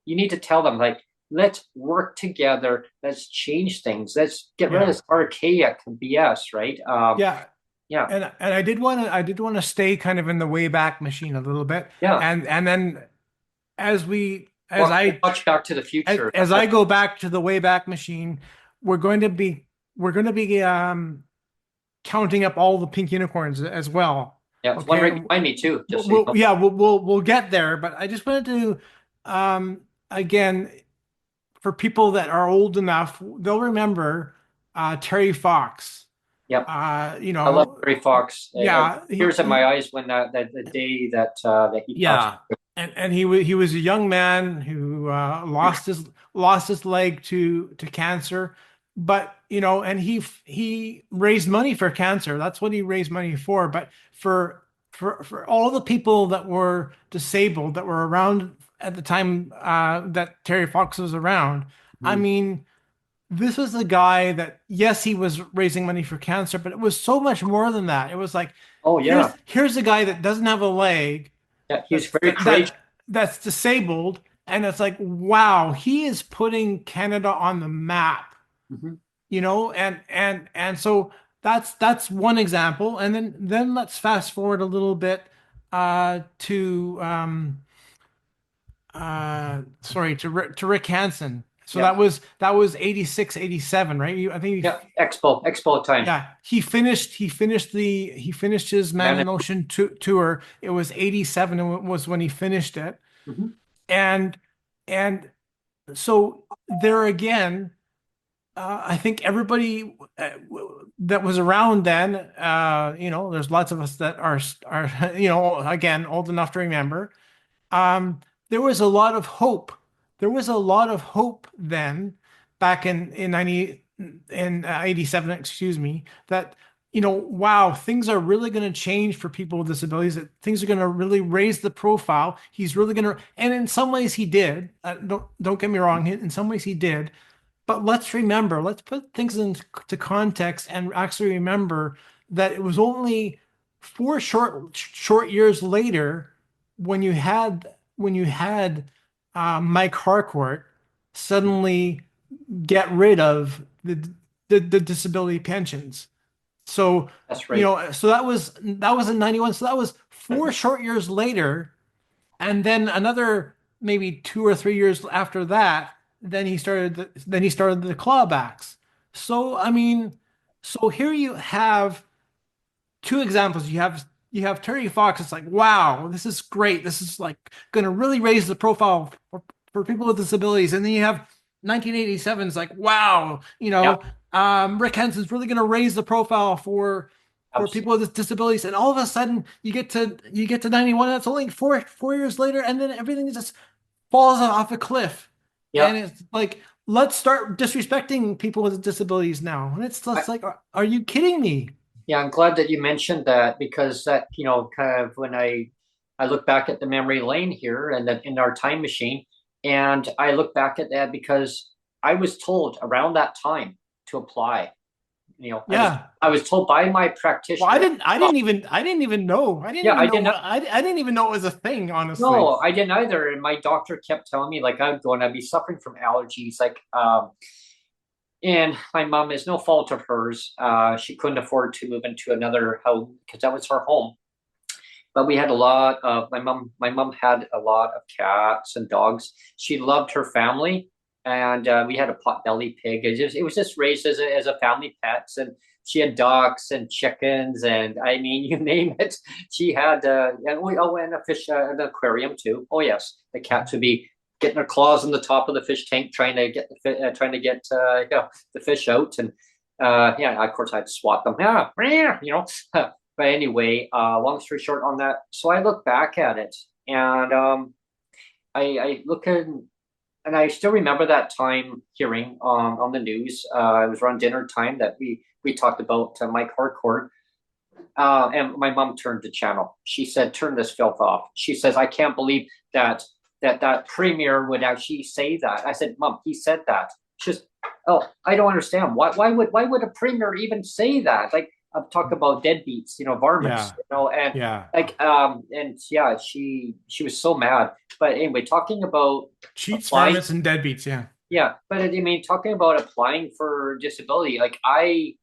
you need to tell them, like, let's work together, let's change things, let's get rid of Yeah. this archaic BS, right? Yeah. Yeah, And I did want to stay kind of in the Wayback Machine a little bit. yeah. And then as we as Well, I much Back to the as, Future. as I go back to the Wayback Machine, we're going to be we're going to be counting up all the pink unicorns as well. Yeah, it's one Okay. right behind me too, just so you We'll, know. yeah, we'll get there, but I just wanted to again, for people that are old enough, they'll remember Terry Fox. Yep, You I love know, Gray Fox. yeah, Tears in my eyes when that the day that he passed. yeah, and he was a young man who lost his leg to cancer, but and he raised money for cancer. That's what he raised money for. But for all the people that were disabled that were around at the time that Terry Fox was around, I Mhm. mean, this was the guy that, yes, he was raising money for cancer, but it was so much more than that. It was like, Oh here's yeah, here's a guy that doesn't have a leg, yeah. He was that's very courageous. that's disabled, and it's like, wow, he is putting Canada on the map, Mhm. and so that's one example. And then let's fast forward a little bit to sorry, to Rick Hansen. So Yeah, that was 86, 87, right? I think yeah. Expo time. yeah, he finished his Man Man. in Motion tour. It was 87 and was when he finished it. Mhm. And and so there again, I think everybody that was around then, there's lots of us that are again, old enough to remember. There was a lot of hope. There was a lot of hope then, back in 90 in 87, excuse me, that wow, things are really going to change for people with disabilities. That things are going to really raise the profile. He's really going to, and in some ways he did. Don't get me wrong. In some ways he did. But let's put things into context and actually remember that it was only 4 short years later when you had Mike Harcourt suddenly get rid of the disability pensions. So That's right. so that was in 91. So that was 4 short years later, and then another maybe 2 or 3 years after that, then he started the clawbacks. So I mean, so here you have two examples. You have Terry Fox. It's like, wow, this is great. This is like going to really raise the profile for people with disabilities. And then you have 1987. It's like, wow, Yeah, Rick Henson's really going to raise the profile for absolutely. people with disabilities. And all of a sudden, you get to 91. That's only four years later, and then everything just falls off a cliff. Yeah. And it's like, let's start disrespecting people with disabilities now. And it's I, just like, are you kidding me? Yeah, I'm glad that you mentioned that, because that, kind of when I look back at the memory lane here and that in our time machine, and I look back at that because I was told around that time to apply. Yeah. I was told by my Well, I practitioner. didn't I Oh, didn't even I didn't even know. I didn't yeah, even I know didn't. I didn't even know it was a thing, honestly. No, I didn't either. And my doctor kept telling me, like, I'm going to be suffering from allergies, like, and my mom is no fault of hers. She couldn't afford to move into another home because that was her home. But we had a lot of my mom. My mom had a lot of cats and dogs. She loved her family, and we had a potbelly pig. It was just raised as a family pets, and she had ducks and chickens, and I mean, you name it. She had and a fish, an aquarium too. Oh yes, the cats would be getting their claws on the top of the fish tank, trying to get the fish out, and yeah, of course I'd swat them. Yeah, you know. But anyway, long story short on that. So I look back at it, and I look at, and I still remember that time hearing on the news. It was around dinner time that we talked about Mike Harcourt. And my mom turned the channel. She said, "Turn this filth off." She says, "I can't believe that premier would actually say that." I said, "Mom, he said that." She says, "Oh, I don't understand. Why would a premier even say that? Like, I'm talking about deadbeats, varmints, Yeah. and Yeah. like and yeah, she was so mad. But anyway, talking about Cheats, applying, varmints, and deadbeats. Yeah. yeah, but I mean, talking about applying for disability, like I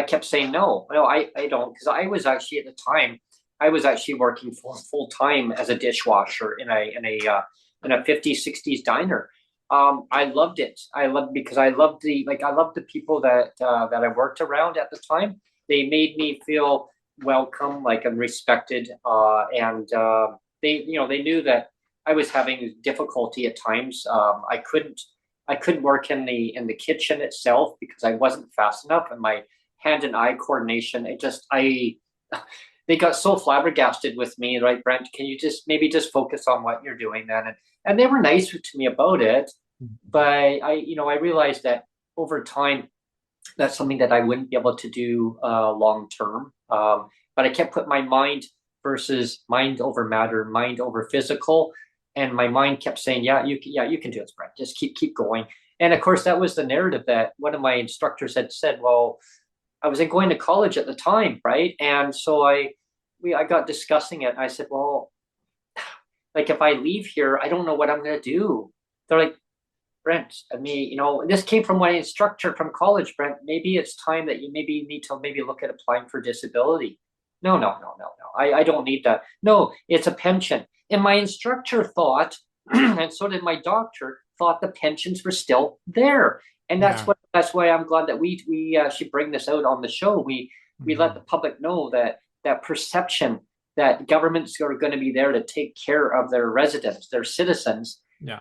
kept saying no, no, I don't, because I was actually at the time, I was actually working full time as a dishwasher in a 50s 60s diner. I loved it. I loved because I loved the people that I worked around at the time. They made me feel welcome, like and respected, and they knew that I was having difficulty at times. I couldn't work in the kitchen itself because I wasn't fast enough, and my hand and eye coordination. They got so flabbergasted with me, right, Brent? Can you just maybe just focus on what you're doing then? And they were nice to me about it, but I realized that over time that's something that I wouldn't be able to do long term. But I kept putting my mind over matter, mind over physical, and my mind kept saying, yeah, you can do this, Brent. Just keep going. And of course, that was the narrative that one of my instructors had said. Well, I was going to college at the time, right? And so I got discussing it. I said, well, like if I leave here, I don't know what I'm going to do. They're like, Brent, I mean, this came from my instructor from college, Brent. Maybe it's time that you maybe need to maybe look at applying for disability. No, no, no, no, no. I don't need that. No, it's a pension. And my instructor thought, and so did my doctor, thought the pensions were still there. And Yeah. that's why I'm glad that we should bring this out on the show. We let the public know that perception that governments are going to be there to take care of their residents, their citizens. Yeah.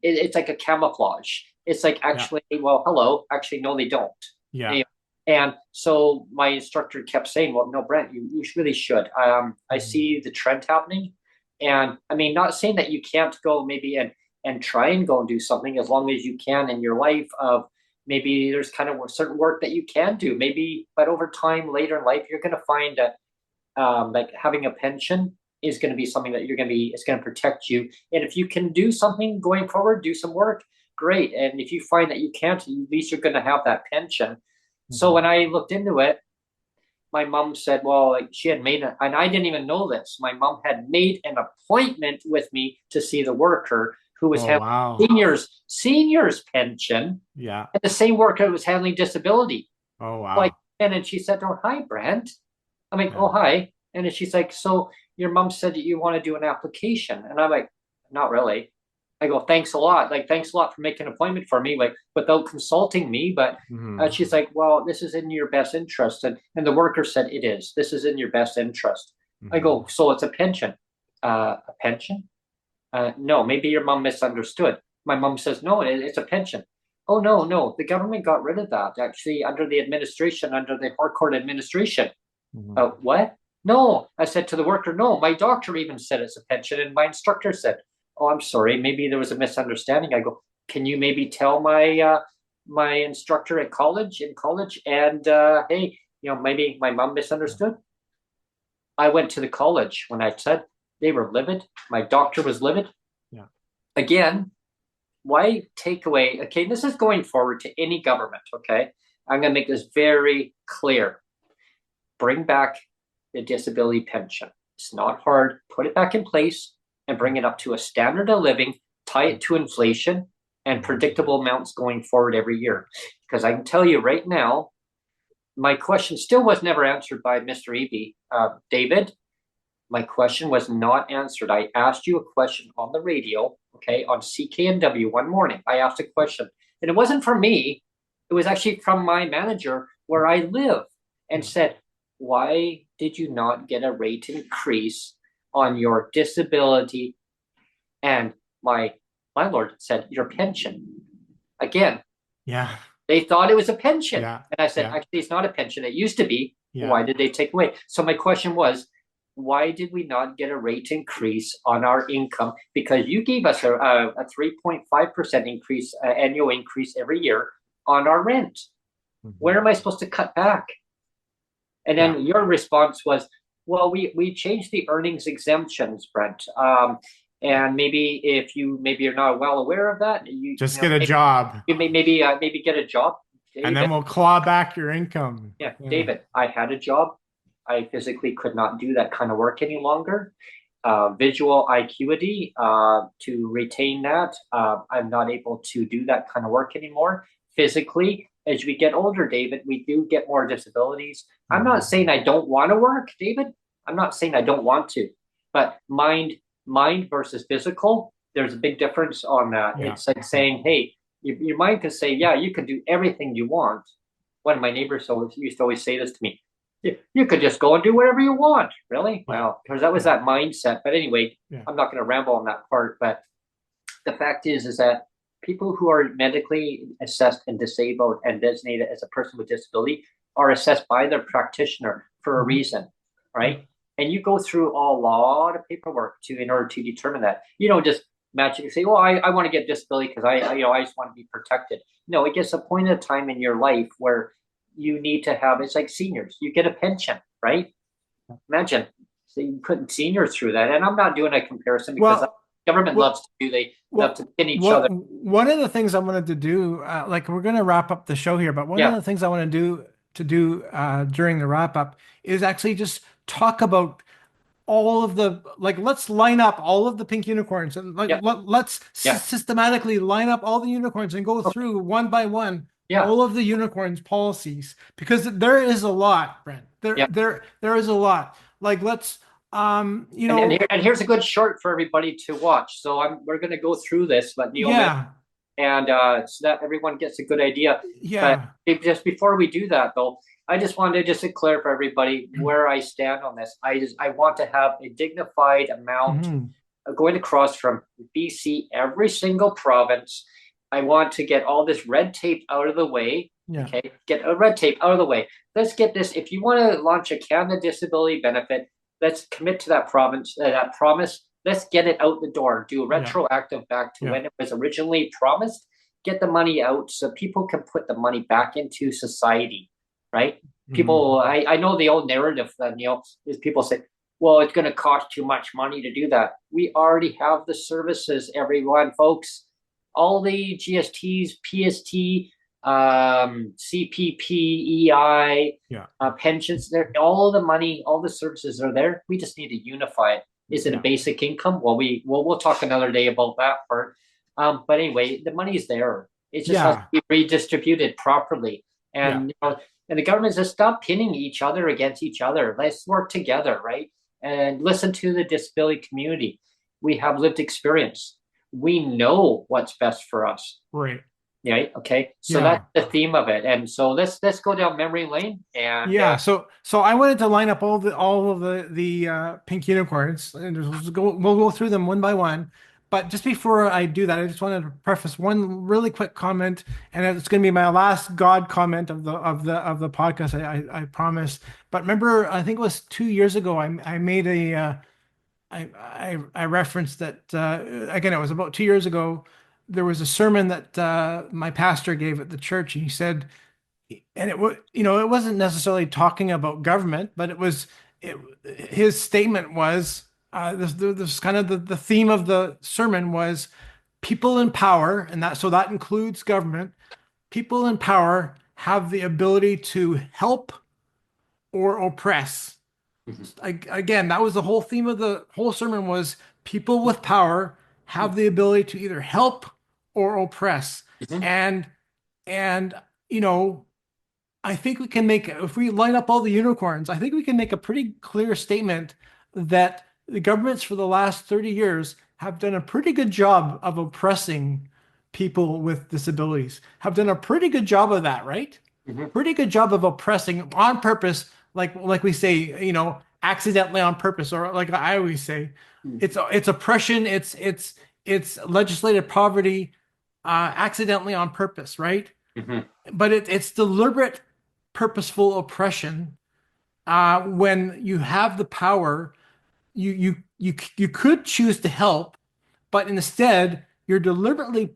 It's like a camouflage. It's like actually, well, hello, actually, no, they don't. Yeah. And so my instructor kept saying, well, no, Brent, you really should. I see the trend happening. And I mean, not saying that you can't go maybe and try and go and do something as long as you can in your life of maybe there's kind of certain work that you can do maybe, but over time later in life, you're going to find that like having a pension is going to be something that it's going to protect you. And if you can do something going forward, do some work, great. And if you find that you can't, at least you're going to have that pension. So when I looked into it, my mom said, well, like she had and I didn't even know this. My mom had made an appointment with me to see the worker who was having seniors pension. Yeah. And the same worker was handling disability. Oh, wow. Like, and then she said, oh, hi, Brent. I'm like, oh, hi. And then she's like, so your mom said that you want to do an application. And I'm like, not really. I go, thanks a lot. Like, thanks a lot for making an appointment for me, like without consulting me. But she's like, well, this is in your best interest. And the worker said, it is. This is in your best interest. I go, so it's a pension. A pension? No, maybe your mom misunderstood. My mom says, no, it's a pension. Oh, no. The government got rid of that actually under the Harcourt administration. What? No, I said to the worker, no, my doctor even said it's a pension. And my instructor said, oh, I'm sorry, maybe there was a misunderstanding. I go, can you maybe tell my instructor in college, and hey, maybe my mom misunderstood. I went to the college when I said they were livid. My doctor was livid. Yeah. Again, why take away? Okay, this is going forward to any government. Okay, I'm going to make this very clear. Bring back the disability pension. It's not hard. Put it back in place and bring it up to a standard of living, tie it to inflation and predictable amounts going forward every year. Because I can tell you right now, my question still was never answered by Mr. Eby. David, my question was not answered. I asked you a question on the radio, okay, on CKNW one morning. I asked a question, and it wasn't from me. It was actually from my manager where I live, and said, why did you not get a rate increase on your disability? And my landlord said, your pension. Again, Yeah. they thought it was a pension. Yeah. And I said, Yeah. actually, it's not a pension. It used to be. Yeah. Why did they take away? So my question was, why did we not get a rate increase on our income? Because you gave us a 3.5% increase, annual increase every year on our rent. Where am I supposed to cut back? And then your response was, well, we changed the earnings exemptions, Brent. And maybe if maybe you're not well aware of that, Just get a job. you maybe get a job. And then we'll claw back your income. Yeah, David, I had a job. I physically could not do that kind of work any longer. Visual acuity, to retain that, I'm not able to do that kind of work anymore. Physically, as we get older, David, we do get more disabilities. I'm not saying I don't want to work, David. I'm not saying I don't want to, but mind versus physical, there's a big difference on that. Yeah. It's like saying, hey, your mind can say, yeah, you can do everything you want. One of my neighbors used to always say this to me. You could just go and do whatever you want, really? Yeah. Well, because that was that mindset. But anyway, I'm not going to ramble on that part. But the fact is that people who are medically assessed and disabled and designated as a person with disability are assessed by their practitioner for a reason, right? And you go through a lot of paperwork in order to determine that. You don't just magically say, "Well, I want to get disability because I just want to be protected." No, it gets a point in time in your life where you need to have. It's like seniors. You get a pension, right? Imagine so you putting seniors through that, and I'm not doing a comparison because government loves to do. They love to pin each other. One of the things I wanted to do, like we're going to wrap up the show here, but one of the things I want to do during the wrap up is actually just talk about all of the, like, let's line up all of the pink unicorns and let's systematically line up all the unicorns and go through one by one all of the unicorns policies, because there is a lot, Brent. There is a lot. Like, let's and here's a good short for everybody to watch. So we're going to go through this, but Neil, and so that everyone gets a good idea. Yeah. But just before we do that, though, I just wanted to clear for everybody where I stand on this. I want to have a dignified amount going across from BC, every single province. I want to get all this red tape out of the way. Okay, get a red tape out of the way. Let's get this. If you want to launch a Canada Disability Benefit, let's commit to that province, that promise. Let's get it out the door. Do a retroactive back to when it was originally promised. Get the money out so people can put the money back into society, right? People, I know the old narrative, Neil, is people say, well, it's going to cost too much money to do that. We already have the services, everyone, folks. All the GSTs, PST, CPP, EI, pensions, all the money, all the services are there. We just need to unify it. Is it a basic income? Well, we'll talk another day about that part. But anyway, the money's there. It just has to be redistributed properly. And and the government says, stop pinning each other against each other. Let's work together, right? And listen to the disability community. We have lived experience. We know what's best for us. Right. Right. Okay. So that's the theme of it. And so let's go down memory lane. And so I wanted to line up all of the pink unicorns, and we'll go through them one by one. But just before I do that, I just wanted to preface one really quick comment, and it's going to be my last God comment of the podcast. I promise. But remember, I think it was 2 years ago. I made I referenced that again. It was about 2 years ago. There was a sermon that my pastor gave at the church, and he said, and it was, it wasn't necessarily talking about government, but his statement was. This kind of the theme of the sermon was people in power, and that includes government. People in power have the ability to help or oppress. Again, that was the whole theme of the whole sermon, was people with power have the ability to either help or oppress. And I think we can make, if we line up all the unicorns, I think we can make a pretty clear statement that the governments for the last 30 years have done a pretty good job of oppressing people with disabilities. Have done a pretty good job of that, right? Hmm. Pretty good job of oppressing on purpose, like we say, accidentally on purpose, or like I always say, it's oppression, it's legislated poverty, accidentally on purpose, right? Hmm. But it's deliberate, purposeful oppression. When you have the power, you could choose to help, but instead you're deliberately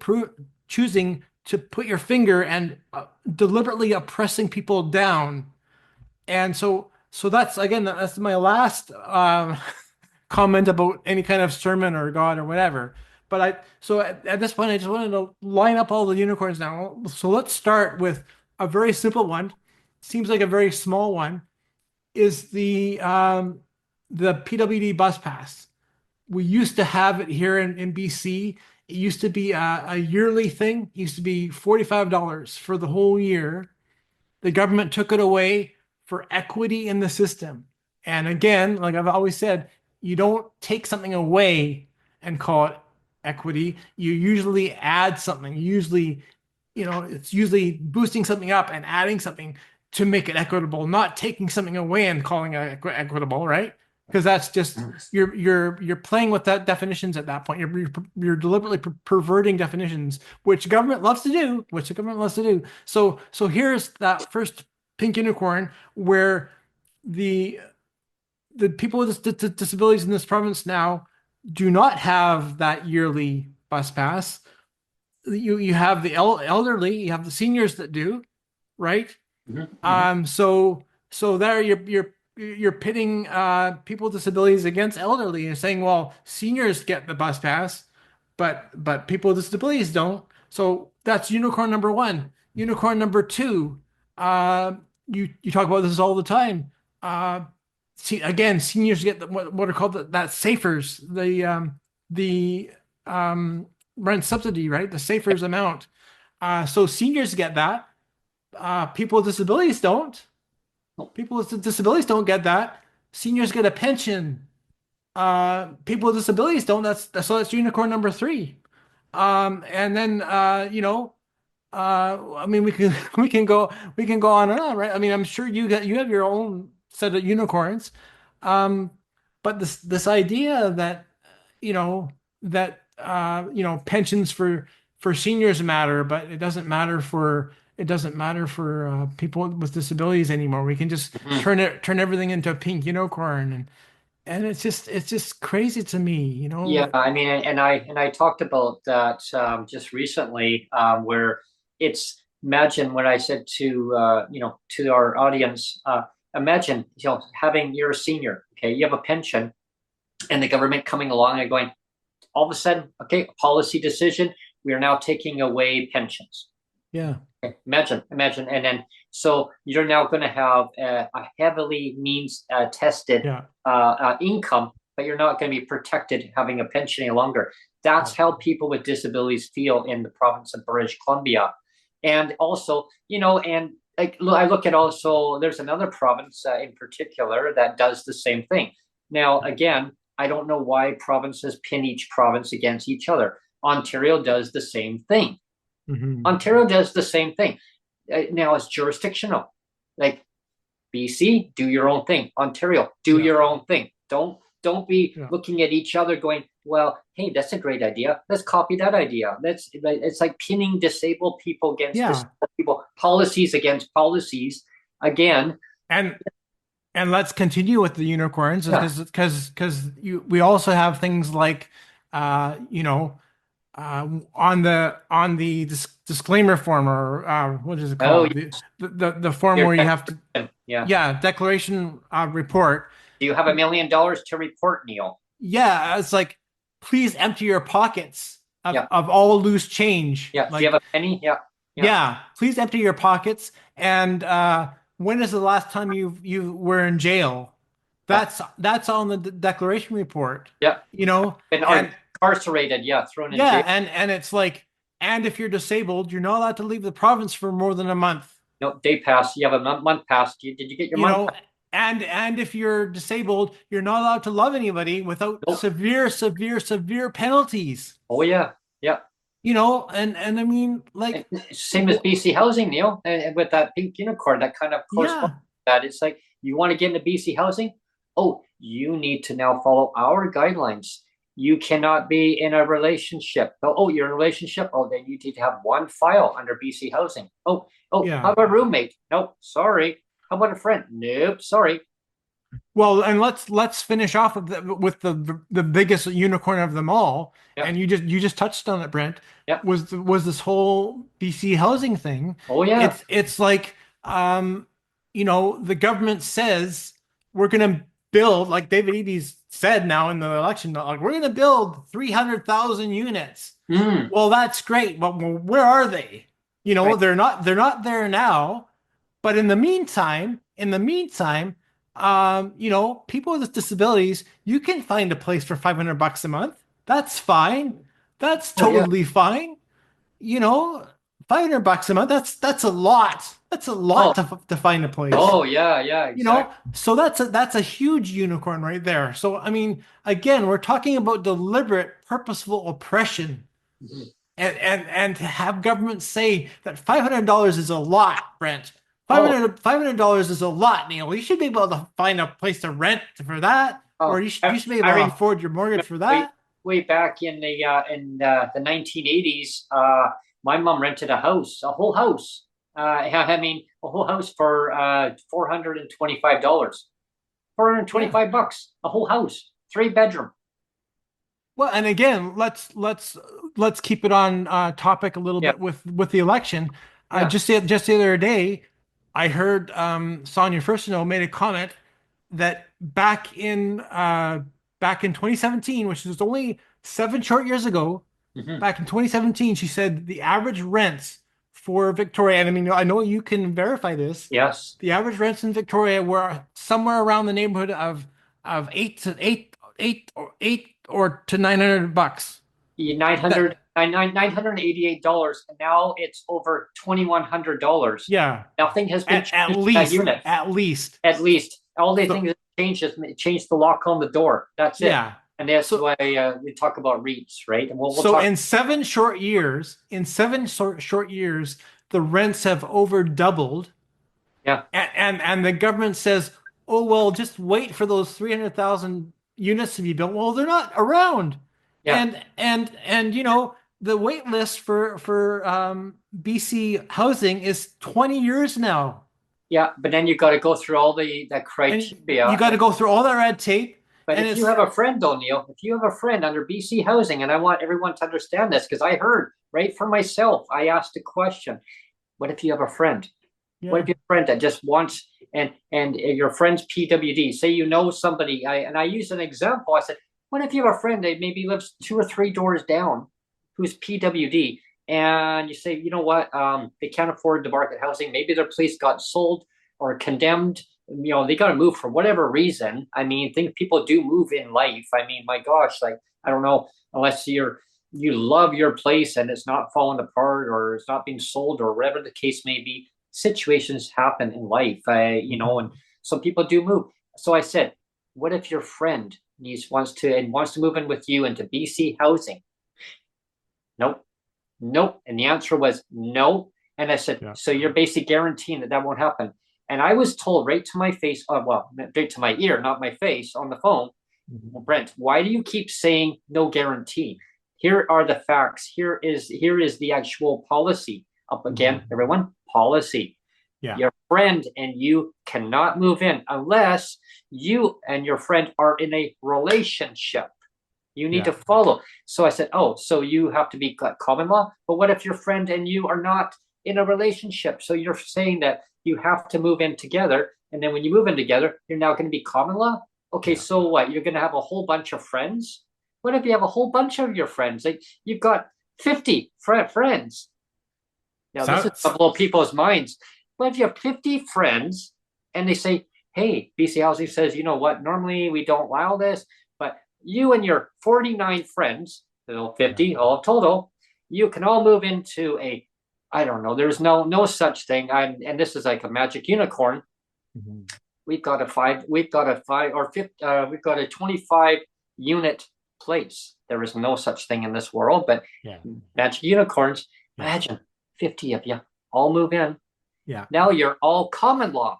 choosing to put your finger and deliberately oppressing people down. And so that's again, that's my last comment about any kind of sermon or God or whatever. But at this point, I just wanted to line up all the unicorns now. So let's start with a very simple one. Seems like a very small one. Is the PWD bus pass. We used to have it here in BC. It used to be a yearly thing. It used to be $45 for the whole year. The government took it away for equity in the system. And again, like I've always said, you don't take something away and call it equity. You usually add something. It's usually boosting something up and adding something to make it equitable, not taking something away and calling it equitable, right? Because that's just you're playing with that definitions at that point. You're deliberately perverting definitions, which government loves to do, which the government loves to do. So here's that first pink unicorn where the the people with disabilities in this province now do not have that yearly bus pass. You have the elderly, you have the seniors that do, right? Hmm. Hmm. So there you're pitting people with disabilities against elderly and saying, well, seniors get the bus pass, but people with disabilities don't. So that's unicorn number one. Unicorn number two, uh, you talk about this all the time. Uh, See, again, seniors get what are called that safers, the rent subsidy, right? The safers amount. So seniors get that. People with disabilities don't. People with disabilities don't get that. Seniors get a pension. People with disabilities don't. So that's unicorn number three. And then I mean, we can go on and on, right? I mean, I'm sure you have your own set of unicorns, um, but this idea that you know pensions for seniors matter, but it doesn't matter for people with disabilities anymore. We can just Hmm. turn everything into a pink unicorn, and it's just crazy to me, Yeah, I mean, and I talked about that just recently, where it's imagine when I said to to our audience, imagine having you're a senior, okay, you have a pension, and the government coming along and going, all of a sudden, okay, a policy decision, we are now taking away pensions. Yeah, Imagine, and then so you're now going to have a heavily means tested yeah, income, but you're not going to be protected having a pension any longer. That's yeah, how people with disabilities feel in the province of British Columbia, and also, and like I look at also there's another province in particular that does the same thing. Now, again, I don't know why provinces pin each province against each other. Ontario does the same thing. hmm, Ontario does the same thing. Now it's jurisdictional. Like BC, do your own thing. Ontario, do yeah, your own thing. Don't be yeah. looking at each other going, well, hey, that's a great idea. Let's copy that idea. It's like pinning disabled people against Yeah, disabled people, policies against policies. Again, and and let's continue with the unicorns yeah. because we also have things like on the disclaimer form, or what is it Oh, called, the form your where you have to, declaration. Yeah. yeah, declaration report. Do you have $1 million to report, Neil? Yeah, it's like, please empty your pockets of, Yeah. of all loose change. Yeah. Do you have Like, a penny? Yeah. Yeah. yeah, please empty your pockets. And when is the last time you were in jail? Yeah. That's on the declaration report, Yeah. you know? Been And incarcerated. Yeah. Thrown in yeah, jail. and it's like, and if you're disabled, you're not allowed to leave the province for more than a month. No, day pass. You have a month pass. Did you get your You month know, pass? and if you're disabled, you're not allowed to love anybody without Nope. severe penalties. Oh yeah, yeah. And I mean, like, Same as BC Housing, Neil, and with that pink unicorn, that kind of corresponds yeah. to that. It's like you want to get into BC Housing. Oh, you need to now follow our guidelines. You cannot be in a relationship. Oh, you're in a relationship. Oh, then you need to have one file under BC Housing. How Yeah. about a roommate? Nope, sorry. How about a friend? Nope, sorry. Well, and let's finish off with the biggest unicorn of them all. Yep, And you just touched on it, Brent. yep. Was this whole BC housing thing? Oh yeah. It's like the government says we're gonna build, like David Eby's said now in the election, like we're gonna build 300,000 units. Mm, Well, that's great, but where are they? right. They're not there now. But in the meantime, people with disabilities, you can find a place for $500 a month. That's fine. That's Oh yeah. totally fine. You know, $500 a month. That's a lot. That's a Oh, lot to find a place. oh yeah, yeah, exactly. So that's a huge unicorn right there. So I mean, again, we're talking about deliberate, purposeful oppression, Mhm. and to have government say that $500 is a lot, Brent. Oh, $500 is a lot, Neil. You should be able to find a place to rent for that, or oh. you should be I able to remember afford your mortgage for way that. way back in the 1980s. My mom rented a house, a whole house. I mean, a whole house for $425. Yeah. $425, a whole house, 3 bedroom. Well, and again, let's keep it on topic a little Yeah, bit with the election. yeah. Just the other day, I heard Sonia Furstenau made a comment that back in 2017, which was only 7 short years ago, Hmm. back in 2017, she said the average rents for Victoria, and I mean, I know you can verify this, Yes. the average rents in Victoria were somewhere around the neighborhood of eight or to $900. Nine hundred That $988, and now it's over $2,100. Yeah, Nothing has been at changed in that least unit. at least. At least all the things So that changed is change the lock on the door. That's it. yeah. And that's So why we talk about REITs, right? And we'll so talk. in 7 short years, the rents have over doubled. Yeah, And the government says, oh, well, just wait for those 300,000 units to be built. Well, they're not around. yeah, And the wait list for BC housing is 20 years now. yeah. But then you got to go through all the And you criteria. got to go through all that red tape. But And if you it's have a friend, O'Neill, if you have a friend under BC Housing, and I want everyone to understand this because I heard right for myself, I asked a question: what if you have a friend? What Yeah, if your friend that just wants and your friend's PWD? Say you know somebody. I used an example. I said, what if you have a friend that maybe lives 2 or 3 doors down, who's PWD, and you say, you know what, they can't afford the market housing. Maybe their place got sold or condemned. They got to move for whatever reason. I mean, think people do move in life. I mean, my gosh, like I don't know, unless you love your place and it's not falling apart or it's not being sold or whatever the case may be, situations happen in life, and some people do move. So I said, what if your friend wants to move in with you into BC housing? Nope, nope. And the answer was no. And I said, yeah, so you're basically guaranteeing that won't happen. And I was told right to my face, well, right to my ear, not my face, on the phone, well, Brent, why do you keep saying no guarantee? Here are the facts. Here is the actual policy. Up again, everyone, policy. yeah, Your friend and you cannot move in unless you and your friend are in a relationship. You need to yeah, follow. So I said, oh, so you have to be common law. But what if your friend and you are not in a relationship? So you're saying that you have to move in together. And then when you move in together, you're now going to be common law. Okay, yeah. so what? You're going to have a whole bunch of friends. What if you have a whole bunch of your friends? Like you've got 50 friends. Now, this is So to blow people's minds. But if you have 50 friends and they say, hey, BC Housing says, you know what, normally we don't allow this, but you and your 49 friends, 50, all total, you can all move into I don't know, there's no such thing. And this is like a magic unicorn. Mhm. we've got a 25 unit place. There is no such thing in this world, but Yeah. magic unicorns, Yeah. imagine 50 of you all move in. Yeah. Now you're all common law.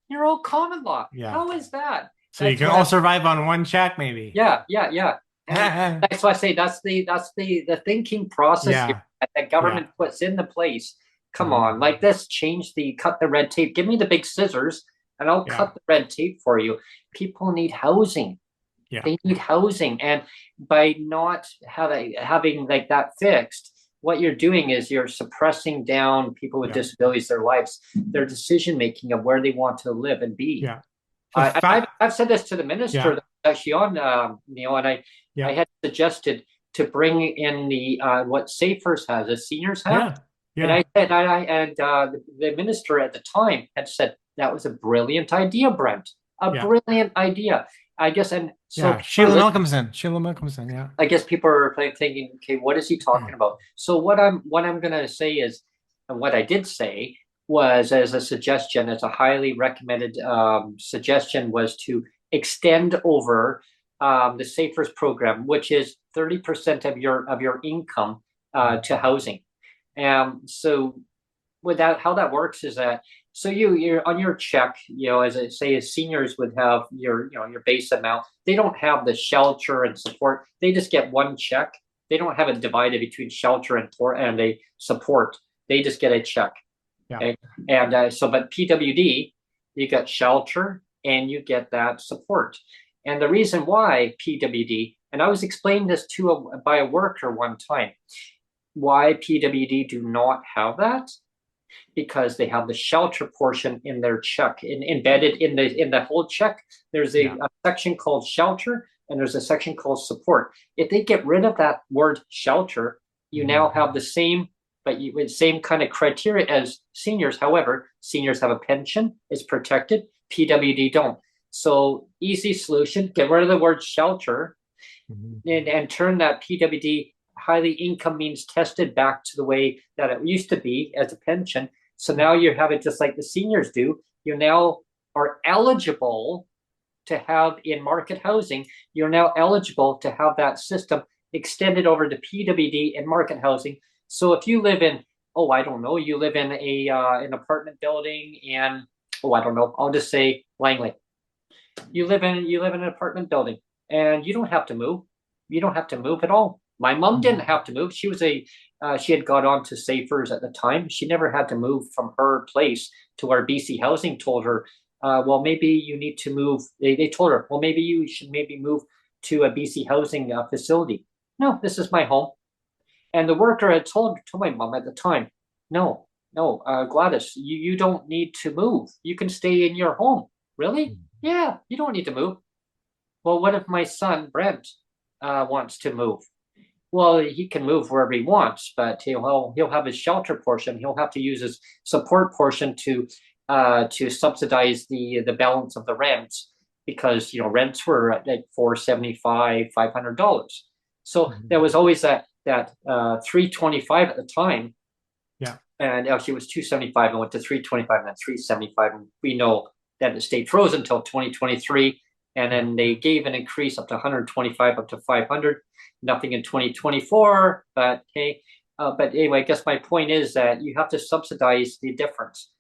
You're all common law. Yeah. How is that? So you That's can what all survive on one check, maybe. yeah, yeah, yeah. And that's why I say that's the thinking process here Yeah. that the Yeah. government puts into place. Come Mhm. on, like this, cut the red tape. Give me the big scissors and I'll Yeah. cut the red tape for you. People need housing. Yeah. They need housing. And by not having like that fixed, what you're doing is you're suppressing down people with Yeah. disabilities, their lives, their decision making of where they want to live and be. Yeah. The fact, I've said this to the minister yeah. that's actually on, and I Yeah. had suggested to bring in the what Safers has, as seniors have, Yeah. and Yeah. I said the minister at the time had said that was a brilliant idea, Brent, a Yeah. brilliant idea. I guess, and so Yeah. Sheila Malcolmson. Sheila Malcolmson. Yeah. I guess people are thinking, okay, what is he talking about? So what I'm gonna say is, and what I did say was, as a suggestion, as a highly recommended suggestion, was to extend over the Safers program, which is 30% of your income to housing. So with that, how that works is that so you're on your check, as I say, as seniors would have your base amount. They don't have the shelter and support. They just get one check. They don't have it divided between shelter and a support. They just get a check. Yeah. Okay? And but PWD, you get shelter and you get that support. And the reason why PWD, and I was explaining this by a worker one time, why PWD do not have that, because they have the shelter portion in their check embedded in the whole check. There's a section called shelter and there's a section called support. If they get rid of that word shelter, you now have the same, but with same kind of criteria as seniors. However, seniors have a pension, it's protected. PWD don't. So easy solution: get rid of the word shelter and turn that PWD highly income means tested back to the way that it used to be as a pension. So now you have it just like the seniors do. You now are eligible to have in market housing. You're now eligible to have that system extended over to PWD and market housing. So if you live in, I don't know, you live in an apartment building in, I don't know, I'll just say Langley. You live in an apartment building and you don't have to move. You don't have to move at all. My mom didn't have to move. She had got on to Safers at the time. She never had to move from her place to where BC Housing told her, well, maybe you need to move. They told her, well, maybe you should move to a BC Housing facility. No, this is my home. And the worker had told my mom at the time, no, Gladys, you don't need to move. You can stay in your home. Really? Yeah, you don't need to move. Well, what if my son, Brent, wants to move? Well, he can move wherever he wants, but he'll have his shelter portion. He'll have to use his support portion to subsidize the balance of the rents, because rents were at like $475, $500. So there was always that $325 at the time. Yeah. And actually it was $275 and went to $325 and then $375, and we know that it stayed frozen until 2023. And then they gave an increase up to $125 up to $500. Nothing in 2024, but hey, but anyway, I guess my point is that you have to subsidize the difference.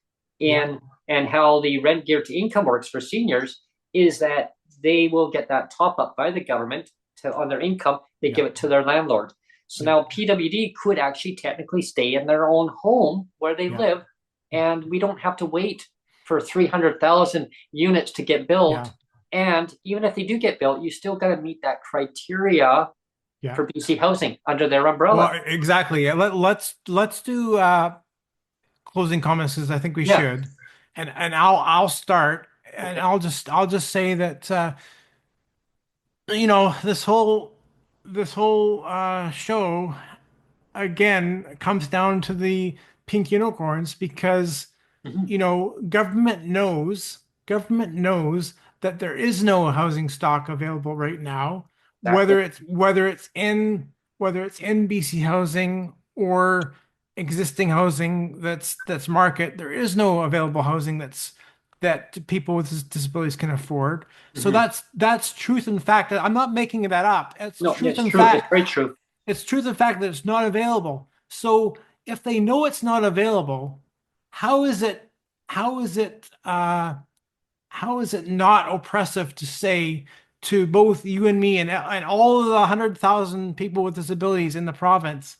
And how the rent geared to income works for seniors is that they will get that top up by the government on their income. They give it to their landlord. So now PWD could actually technically stay in their own home where they live, and we don't have to wait for 300,000 units to get built. And even if they do get built, you still got to meet that criteria for BC Housing under their umbrella. Well, exactly. Let's do closing comments, because I think we should. And I'll start, and I'll just say that this whole show again comes down to the pink unicorns, because government knows that there is no housing stock available right now, whether it's in BC Housing or existing housing that's market. There is no available housing that's that people with disabilities can afford. So Hmm. that's truth and fact. I'm not making that up. It's No, truth it's and true. It's fact. very true. It's truth and fact that it's not available. So if they know it's not available, how is it how is it how is it not oppressive to say to both you and me and all of the 100,000 people with disabilities in the province,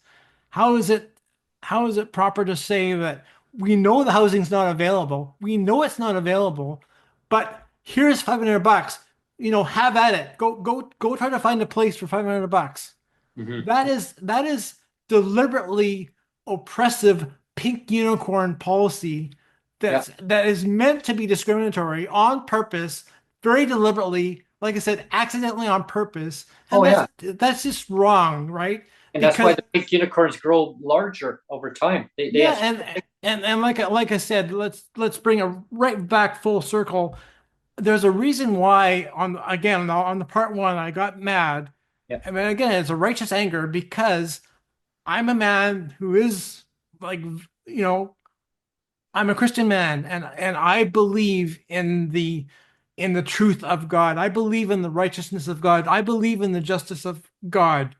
how is it how is it proper to say that we know the housing's not available, we know it's not available, but here's $500, have at it. Go try to find a place for $500. Hmm. That is deliberately oppressive pink unicorn policy Yeah. that is meant to be discriminatory on purpose, very deliberately, like I said, accidentally on purpose. Oh And yeah. that's just wrong, right? And that's why Because the big unicorns grow larger over time. They yeah, have, and like I said, let's bring it right back full circle. There's a reason why on the part one I got mad. yeah. I mean, again, it's a righteous anger because I'm a man who is like, you know, I'm a Christian man and I believe in the truth of God. I believe in the righteousness of God. I believe in the justice of God.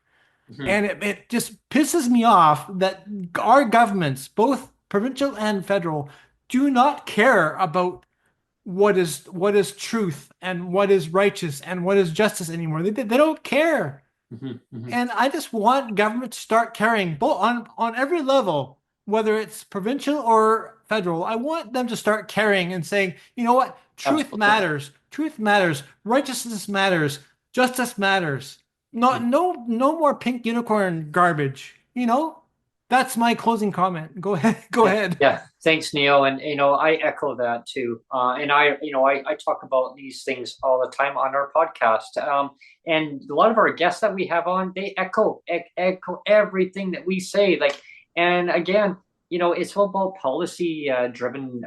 Hmm. And it just pisses me off that our governments, both provincial and federal, do not care about what is truth and what is righteous and what is justice anymore. They don't care. Hmm. Hmm. And I just want government to start caring both on every level, whether it's provincial or federal. I want them to start caring and saying, you know what? Truth Absolutely. matters. Truth matters. Righteousness matters. Justice matters. No more pink unicorn garbage. That's my closing comment. Go ahead. Go Yeah, ahead. yeah. Thanks, Neil. And I echo that too. And I talk about these things all the time on our podcast. And a lot of our guests that we have on, they echo everything that we say. Like, and again, it's all about policy driven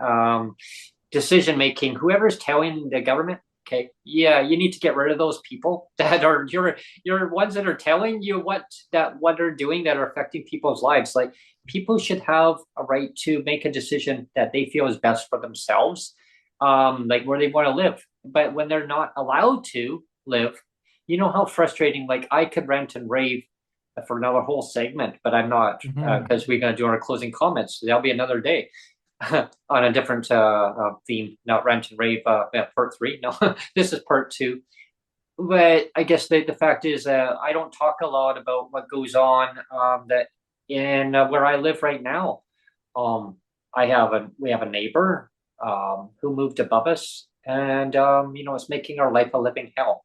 decision making. Whoever's telling the government, okay, yeah, you need to get rid of those people that are your ones that are telling you what they're doing that are affecting people's lives. Like people should have a right to make a decision that they feel is best for themselves, like where they want to live. But when they're not allowed to live, you know how frustrating. Like I could rant and rave for another whole segment, but I'm not Mhm. because we're going to do our closing comments. That'll be another day. On a different theme, not rant and rave, part three. No, this is part two. But I guess the fact is, I don't talk a lot about what goes on that in where I live right now. Um, we have a neighbor who moved above us, and it's making our life a living hell,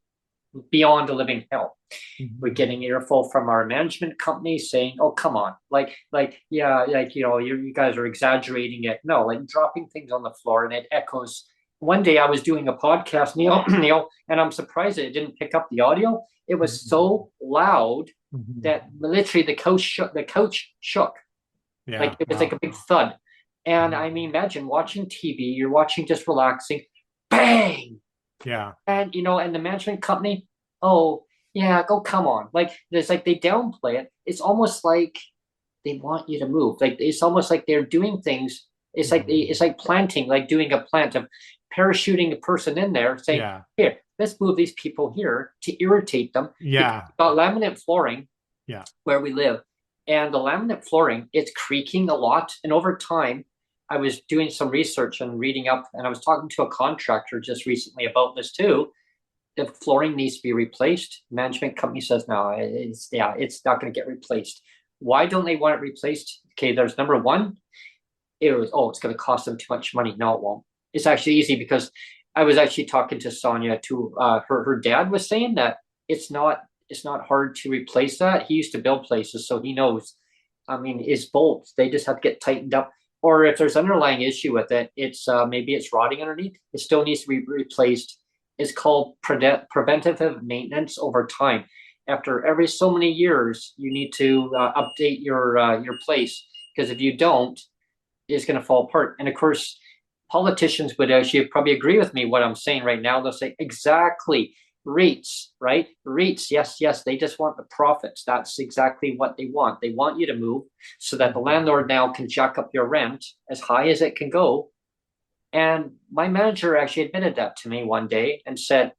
beyond a living hell. We're Mhm. getting earful from our management company saying, "Oh, come on, yeah, you guys are exaggerating it." No, like dropping things on the floor, and it echoes. One day I was doing a podcast, Neil, Neil, and I'm surprised that it didn't pick up the audio. It was Mhm. so loud Mhm. that literally the couch shook. The couch shook, like Yeah. it was like Wow. a big thud. And Mhm. I mean, imagine watching TV. You're watching, just relaxing, bang, Yeah. and and the management company, oh yeah, go come on. Like there's like they downplay it. It's almost like they want you to move. Like it's almost like they're doing things. It's Mhm. like planting, like doing a plant of parachuting a person in there, saying, Yeah. here, let's move these people here to irritate them because Yeah. we've got laminate flooring Yeah. where we live. And the laminate flooring, it's creaking a lot. And over time, I was doing some research and reading up, and I was talking to a contractor just recently about this too. The flooring needs to be replaced. Management company says no, it's not going to get replaced. Why don't they want it replaced? Okay, there's number one. It's going to cost them too much money. No, it won't. It's actually easy because I was actually talking to Sonia too. Her dad was saying that it's not hard to replace that. He used to build places, so he knows. I mean, it's bolts. They just have to get tightened up. Or if there's underlying issue with it, it's maybe it's rotting underneath. It still needs to be replaced. It's called preventative maintenance over time. After every so many years, you need to update your place because if you don't, it's going to fall apart. And of course, politicians would actually probably agree with me what I'm saying right now. They'll say exactly REITs, right? REITs, yes, yes. They just want the profits. That's exactly what they want. They want you to move so that the Mhm. landlord now can jack up your rent as high as it can go, And my manager actually admitted that to me one day and said,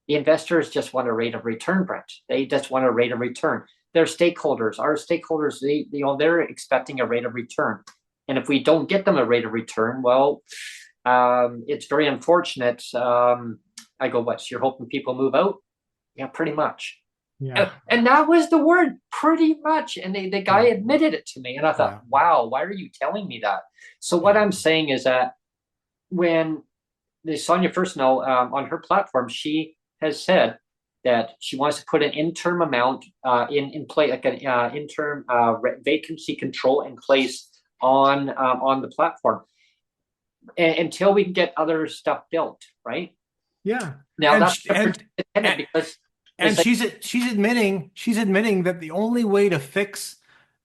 the investors just want a rate of return, Brent. They just want a rate of return. Their stakeholders, our stakeholders, they're expecting a rate of return. And if we don't get them a rate of return, well, it's very unfortunate. I go, what? You're hoping people move out? Yeah, pretty much. Yeah. And that was the word, pretty much. And the guy admitted it to me. And I thought, Yeah. wow, why are you telling me that? So what Yeah. I'm saying is that when the Sonia first know on her platform, she has said that she wants to put an interim amount in play, like an interim vacancy control in place on the platform until we can get other stuff built, right? Yeah. Now And that's sh- the pretended because and it's like, she's admitting that the only way to fix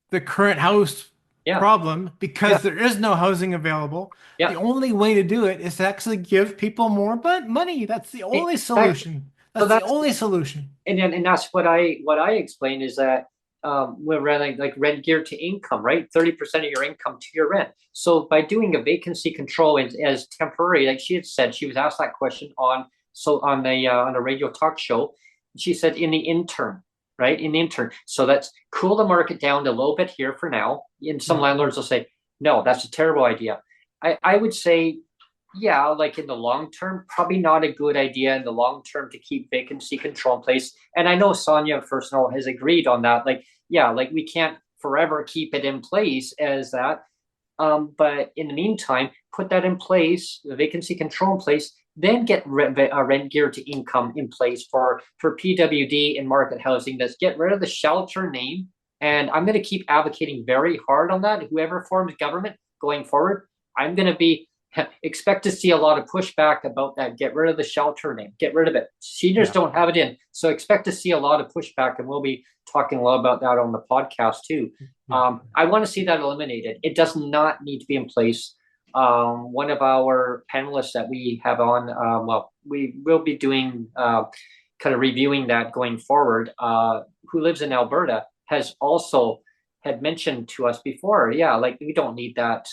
the current house yeah, problem, yeah, because there is no housing available, the yeah, only way to do it is to actually give people more money. That's the only exactly. solution. So That's the that's only solution. and that's what I explain is that we're running like rent geared to income, right? 30% of your income to your rent. So by doing a vacancy control as temporary, like she had said, she was asked that question on a radio talk show. She said in the interim, right? In the interim. So let's cool the market down a little bit here for now. And some Yeah. landlords will say, no, that's a terrible idea. I would say yeah, like in the long term, probably not a good idea in the long term to keep vacancy control in place. And I know Sonia first of all has agreed on that. Like, yeah, like we can't forever keep it in place as that. But in the meantime, put that in place, the vacancy control in place, then get rent geared to income in place for PWD and market housing. Let's get rid of the shelter name. And I'm going to keep advocating very hard on that. Whoever forms government going forward, I'm going to be expect to see a lot of pushback about that. Get rid of the shelter name, get rid of it. Seniors Yeah. don't have it in. So expect to see a lot of pushback. And we'll be talking a lot about that on the podcast too. Yeah. I want to see that eliminated. It does not need to be in place. One of our panelists that we have on, well, we will be doing kind of reviewing that going forward, who lives in Alberta, has also had mentioned to us before, yeah, like we don't need that.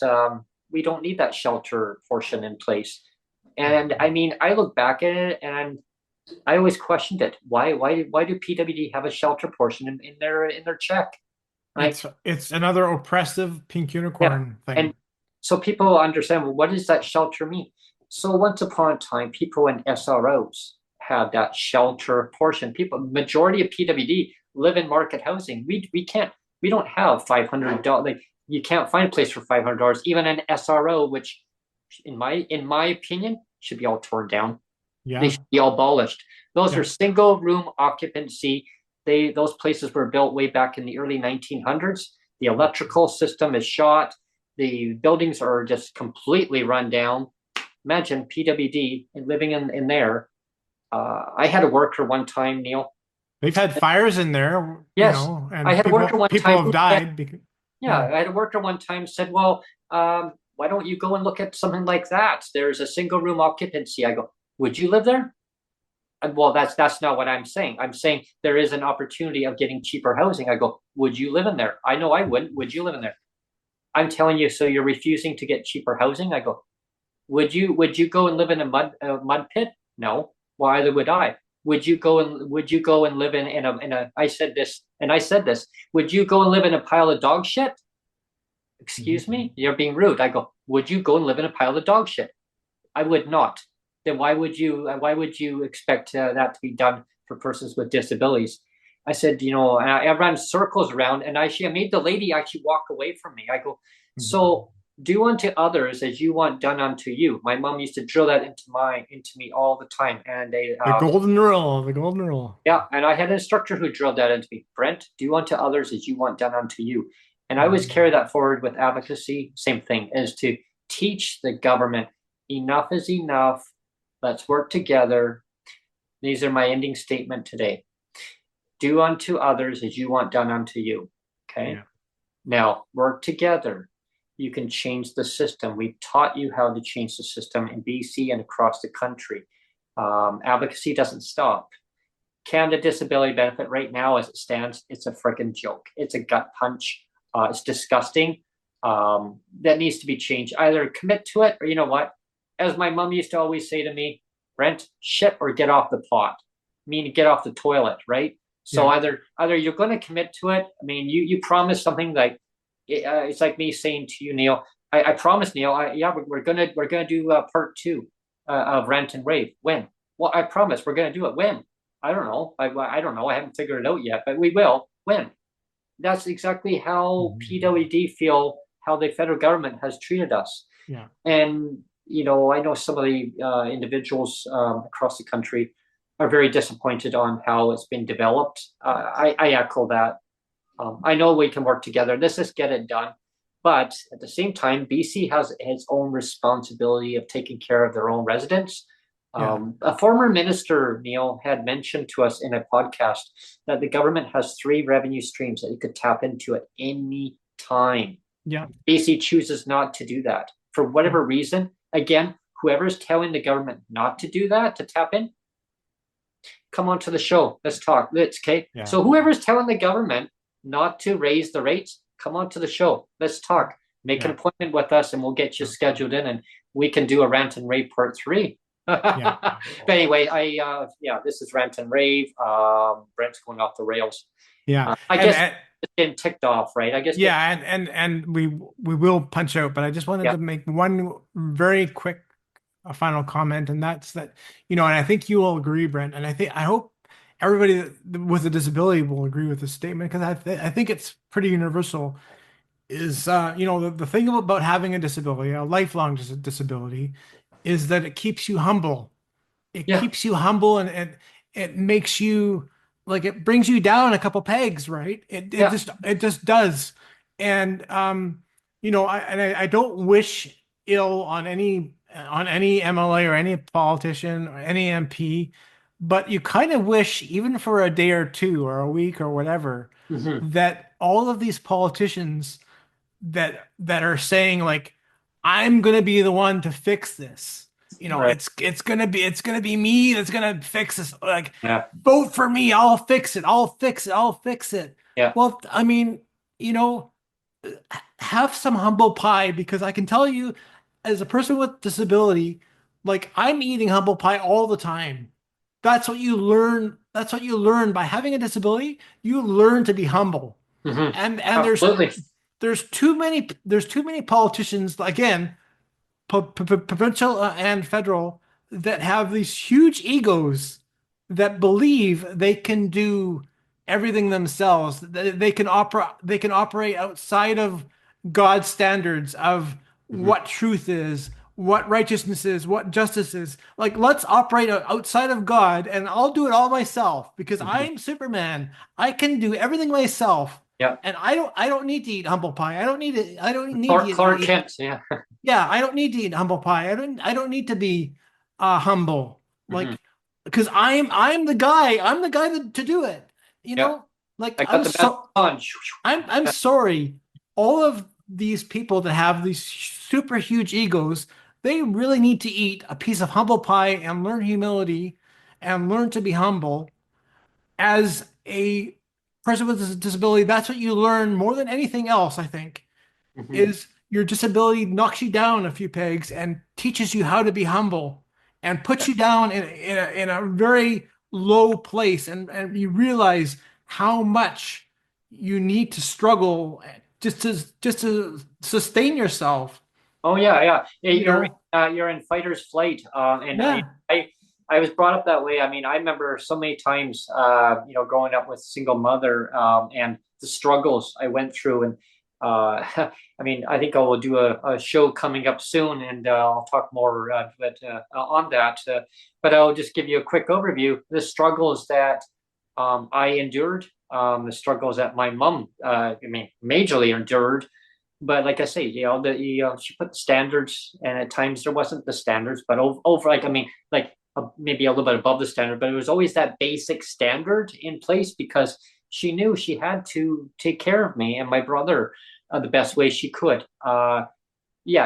We don't need that shelter portion in place. And I mean, I look back at it and I always questioned it. Why do PWD have a shelter portion in their check? Like, It's another oppressive pink yeah. unicorn And thing. so people understand, well, what does that shelter mean? So once upon a time, people in SROs had that shelter portion. People, majority of PWD live in market housing. We don't have $500. Like you can't find a place for $500. Even an SRO, which in my opinion should be all torn down. They Yeah. should be all abolished. Those are Yeah. single room occupancy. Those places were built way back in the early 1900s. The electrical system is shot. The buildings are just completely run down. Imagine PWD and living in there. I had a worker one time, Neil. They've had fires in there, Yes, I and had a worker one people time have who said, died because yeah, yeah. I had a worker one time said, well, why don't you go and look at something like that? There's a single room occupancy. I go, would you live there? Well, that's not what I'm saying. I'm saying there is an opportunity of getting cheaper housing. I go, would you live in there? I know I wouldn't. Would you live in there? I'm telling you, so you're refusing to get cheaper housing? I go, would you go and live in a mud pit? No. Why either would I? Would you go and live in a I said this. Would you go and live in a pile of dog shit? Excuse me? You're being rude. I go, would you go and live in a pile of dog shit? I would not. Then why would you expect that to be done for persons with disabilities? I said, I ran circles around, and I made the lady actually walk away from me. I go, so do unto others as you want done unto you. My mom used to drill that into me all the time, and The golden rule, the golden rule. yeah, and I had an instructor who drilled that into me. Brent, do unto others as you want done unto you. And I always carry that forward with advocacy. Same thing, is to teach the government enough is enough. Let's work together. These are my ending statement today. Do unto others as you want done unto you. Okay. Yeah. Now work together. You can change the system. We've taught you how to change the system in BC and across the country. Advocacy doesn't stop. Canada Disability Benefit right now, as it stands, it's a freaking joke. It's a gut punch. It's disgusting. That needs to be changed. Either commit to it, or you know what? as my mom used to always say to me, Brent, shit or get off the pot. I mean, get off the toilet, right? So Yeah. either you're going to commit to it. I mean, you promise something like it's like me saying to you, Neil. I promise, Neil. Yeah, we're gonna do part two of Rant and Rave. When? Well, I promise we're gonna do it. When? I don't know. I don't know. I haven't figured it out yet, but we will. When? That's exactly how PWD feel. How the federal government has treated us. Yeah. And I know some of the individuals across the country are very disappointed on how it's been developed. I echo that. I know we can work together. Let's just get it done. But at the same time, BC has its own responsibility of taking care of their own residents. Yeah. A former minister, Neil, had mentioned to us in a podcast that the government has three revenue streams that you could tap into at any time. Yeah. BC chooses not to do that for whatever reason. Again, whoever's telling the government not to do that, to tap in, come on to the show. Let's talk. Okay. Yeah. So whoever's telling the government not to raise the rates, come on to the show. Let's talk. Make an appointment with us and we'll get you scheduled in and we can do a Rant and Rave part 3. But anyway, this is Rant and Rave. Brent's going off the rails. Yeah. I guess it's been ticked off, right? I guess. Yeah, and we will punch out, but I just wanted to make one very quick final comment, and that's that, and I think you will agree, Brent, and I hope everybody with a disability will agree with this statement, because I think it's pretty universal, is the thing about having a disability, a lifelong disability, is that it keeps you humble. It keeps you humble, and it makes you, like, it brings you down a couple pegs, right? It just does. And I don't wish ill on any MLA or any politician or any MP, but you kind of wish, even for a day or two or a week or whatever, that all of these politicians that are saying, like, I'm gonna be the one to fix this. It's gonna be me that's gonna fix this. Like, vote for me, I'll fix it. I'll fix it. I'll fix it. Yeah. Well, I mean, have some humble pie, because I can tell you, as a person with disability, like, I'm eating humble pie all the time. That's what you learn. That's what you learn by having a disability. You learn to be humble. And Absolutely. there's too many politicians, again, provincial and federal, that have these huge egos, that believe they can do everything themselves. They can operate outside of God's standards of what truth is, what righteousness is, what justice is. Like, let's operate outside of God, and I'll do it all myself, because I'm Superman. I can do everything myself. Yeah. And I don't need to eat humble pie. I don't need to Clark Kent. Yeah. Yeah, I don't need to eat humble pie. I don't need to be humble. Like, because I'm the guy. I'm the guy to do it. Like, I got the best punch. I'm sorry. All of these people that have these super huge egos, they really need to eat a piece of humble pie and learn humility and learn to be humble. As a person with a disability, that's what you learn more than anything else, I think, is your disability knocks you down a few pegs and teaches you how to be humble, and puts you down in a very low place, and you realize how much you need to struggle just to sustain yourself. Oh yeah. You're in fighter's flight, and I was brought up that way. I mean, I remember so many times, growing up with a single mother, and the struggles I went through, and I mean, I think I will do a show coming up soon, and I'll talk more on that. But I'll just give you a quick overview. The struggles that I endured, the struggles that my mom, majorly endured. But like I say, she put standards, and at times there wasn't the standards, but over, maybe a little bit above the standard, but it was always that basic standard in place, because she knew she had to take care of me and my brother the best way she could.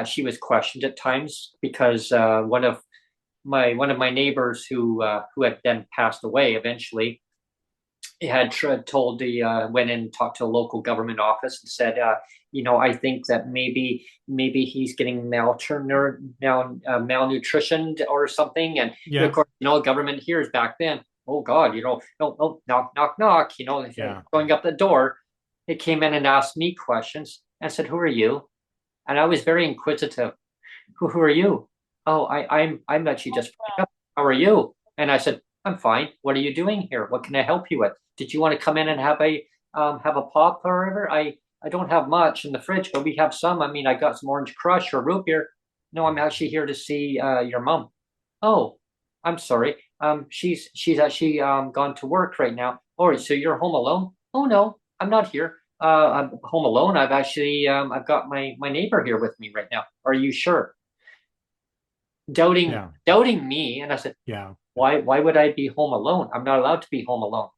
She was questioned at times, because one of my neighbors who had then passed away eventually had went in and talked to a local government office and said, I think that maybe he's getting malnutritioned or something. And of Yeah. course, government hears back then, oh God, no, no, knock, knock, knock, Yeah. going up the door. It came in and asked me questions and said, who are you? And I was very inquisitive. Who are you? Oh, I'm actually just picking up. How are you? And I said, I'm fine. What are you doing here? What can I help you with? Did you want to come in and have a pop or whatever? I don't have much in the fridge, but we have some. I mean, I got some orange crush or root beer. No, I'm actually here to see your mom. Oh, I'm sorry. She's actually gone to work right now. Oh, so you're home alone? Oh no, I'm not here. I'm home alone. I've got my neighbor here with me right now. Are you sure? Doubting Yeah. doubting me, and I said, Yeah. why would I be home alone? I'm not allowed to be home alone.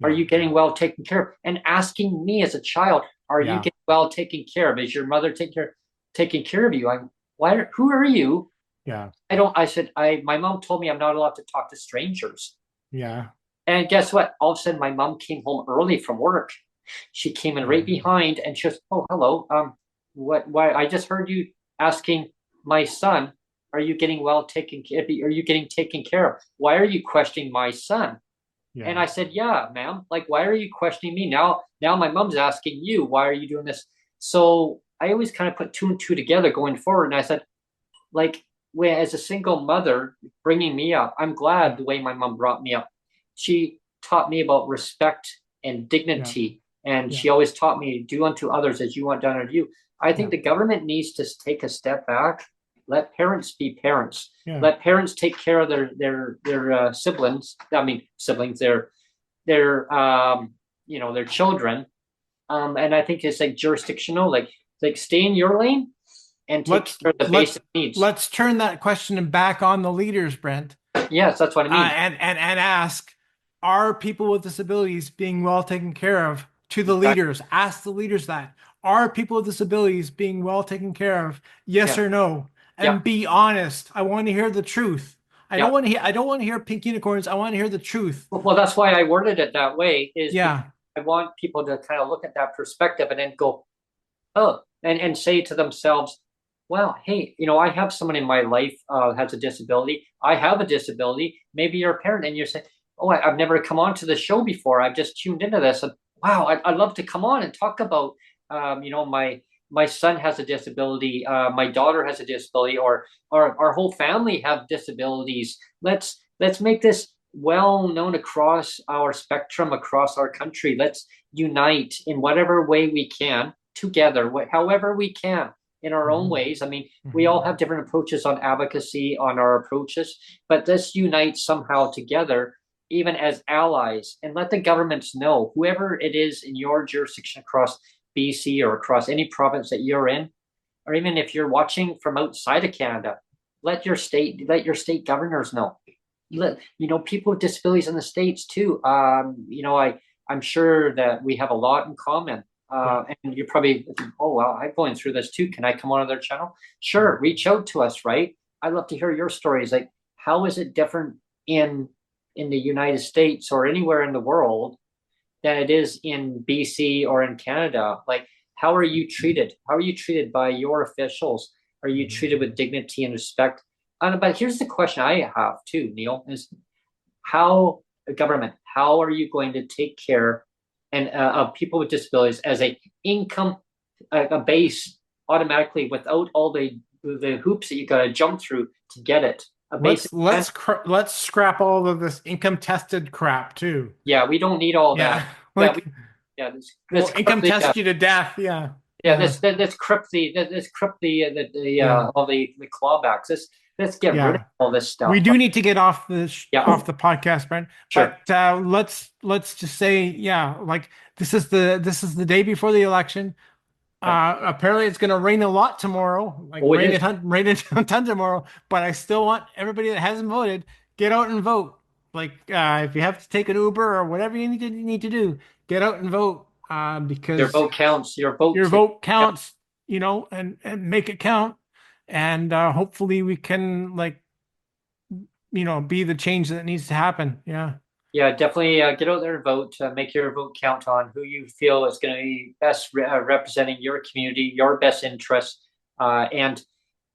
Are Yeah. you getting well taken care of? And asking me as a child, are you Yeah. getting well taken care of? Is your mother taking care of you? I'm why who are you? Yeah. I said, my mom told me I'm not allowed to talk to strangers. Yeah. And guess what? All of a sudden my mom came home early from work. She came in Yeah. right behind and she goes, oh, hello. Why I just heard you asking my son, are you getting well taken care of? Are you getting taken care of? Why are you questioning my son? And Yeah. I said, yeah, ma'am. Like, why are you questioning me? Now my mom's asking you, why are you doing this? So I always kind of put two and two together going forward. And I said, like, as a single mother bringing me up, I'm glad Yeah. the way my mom brought me up. She taught me about respect and Yeah. dignity. And Yeah. she always taught me, do unto others as you want done unto you. I think Yeah. the government needs to take a step back. Let parents be parents. Yeah. Let parents take care of their siblings. I mean, siblings, their their children. And I think it's like jurisdictional, like stay in your lane and take Let's care of the let's basic needs. let's turn that question back on the leaders, Brent, Yes, that's what I mean. and ask: are people with disabilities being well taken care of? To the Exactly. leaders, ask the leaders that: are people with disabilities being well taken care of? Yes Yeah, or no? yeah, And be honest. I want to hear the truth. yeah. I don't want to hear pink unicorns. I want to hear the truth. Well, that's why I worded it that way, is because Yeah. I want people to kind of look at that perspective and then go, oh, and say to themselves, well, hey, I have someone in my life has a disability. I have a disability. Maybe you're a parent and you're saying, oh, I've never come on to the show before. I've just tuned into this. And wow, I'd love to come on and talk about, my son has a disability. My daughter has a disability, or our whole family have disabilities. Let's make this well known across our spectrum, across our country. Let's unite in whatever way we can together, however we can, in our own Mhm. ways. I mean, we Mhm. all have different approaches on advocacy, on our approaches, but let's unite somehow together, even as allies, and let the governments know, whoever it is in your jurisdiction across BC or across any province that you're in, or even if you're watching from outside of Canada, let your state governors know. People with disabilities in the states too. I'm sure that we have a lot in common. Yeah. And you're probably thinking, oh well, I'm going through this too. Can I come on their channel? Yeah. Sure, reach out to us, right? I'd love to hear your stories. Like, how is it different in in the United States or anywhere in the world than it is in BC or in Canada? Like, how are you treated? How are you treated by your officials? Are you Mhm. treated with dignity and respect? But here's the question I have too, Neil, is how government, how are you going to take care and of people with disabilities as a income a base automatically without all the hoops that you got to jump through to get it? A basic plan? Let's scrap all of this income tested crap too. Yeah, we don't need all Yeah. that. Yeah, Like, yeah, this we'll income correctly. test you to death. Yeah. Yeah, Yeah. this crypt this crypt the Yeah. all the clawbacks. Let's get rid of Yeah. all this We stuff. do need to get Yeah, off the podcast, Brent. sure. But let's just say, yeah, like this is the day before the election. Yep. Apparently it's going to rain a lot tomorrow, like Oh, it is. rain a ton tomorrow. But I still want everybody that hasn't voted, get out and vote. Like, if you have to take an Uber or whatever need to do, get out and vote. Your Because vote counts. Your vote your takes. vote counts, and make it count. And hopefully we can, like, be the change that needs to happen. Yeah. Yeah, definitely get out there and vote. Make your vote count on who you feel is going to be best representing your community, your best interests. And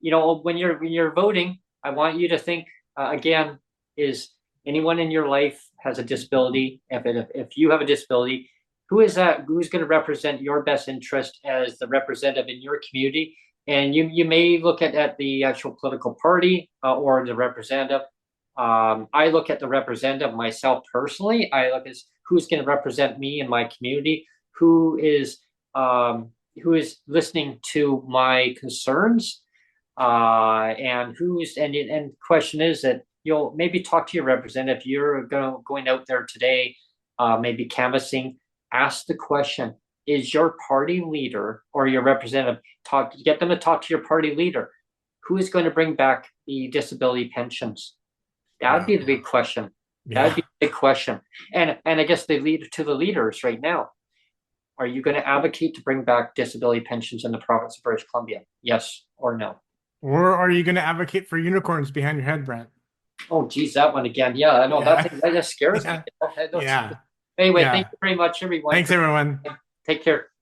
when you're voting, I want you to think again: is anyone in your life has a disability? If you have a disability, who is that? Who's going to represent your best interest as the representative in your community? And you may look at the actual political party or the representative. I look at the representative myself personally. I look at who's going to represent me in my community, who is who is listening to my concerns, and question is that you'll maybe talk to your representative. If you're going out there today, maybe canvassing, ask the question: is your party leader or your representative get them to talk to your party leader? Who is going to bring back the disability pensions? That would Yeah. be the big question. That would Yeah. be the big question. And I guess the leaders right now. Are you going to advocate to bring back disability pensions in the province of British Columbia? Yes or no? Or are you going to advocate for unicorns behind your head, Brent? Oh, geez, that one again. Yeah, I know Yeah. that just scares me. Yeah. Yeah. Anyway, thank Yeah. you very much, everyone, Thanks, for everyone. take care.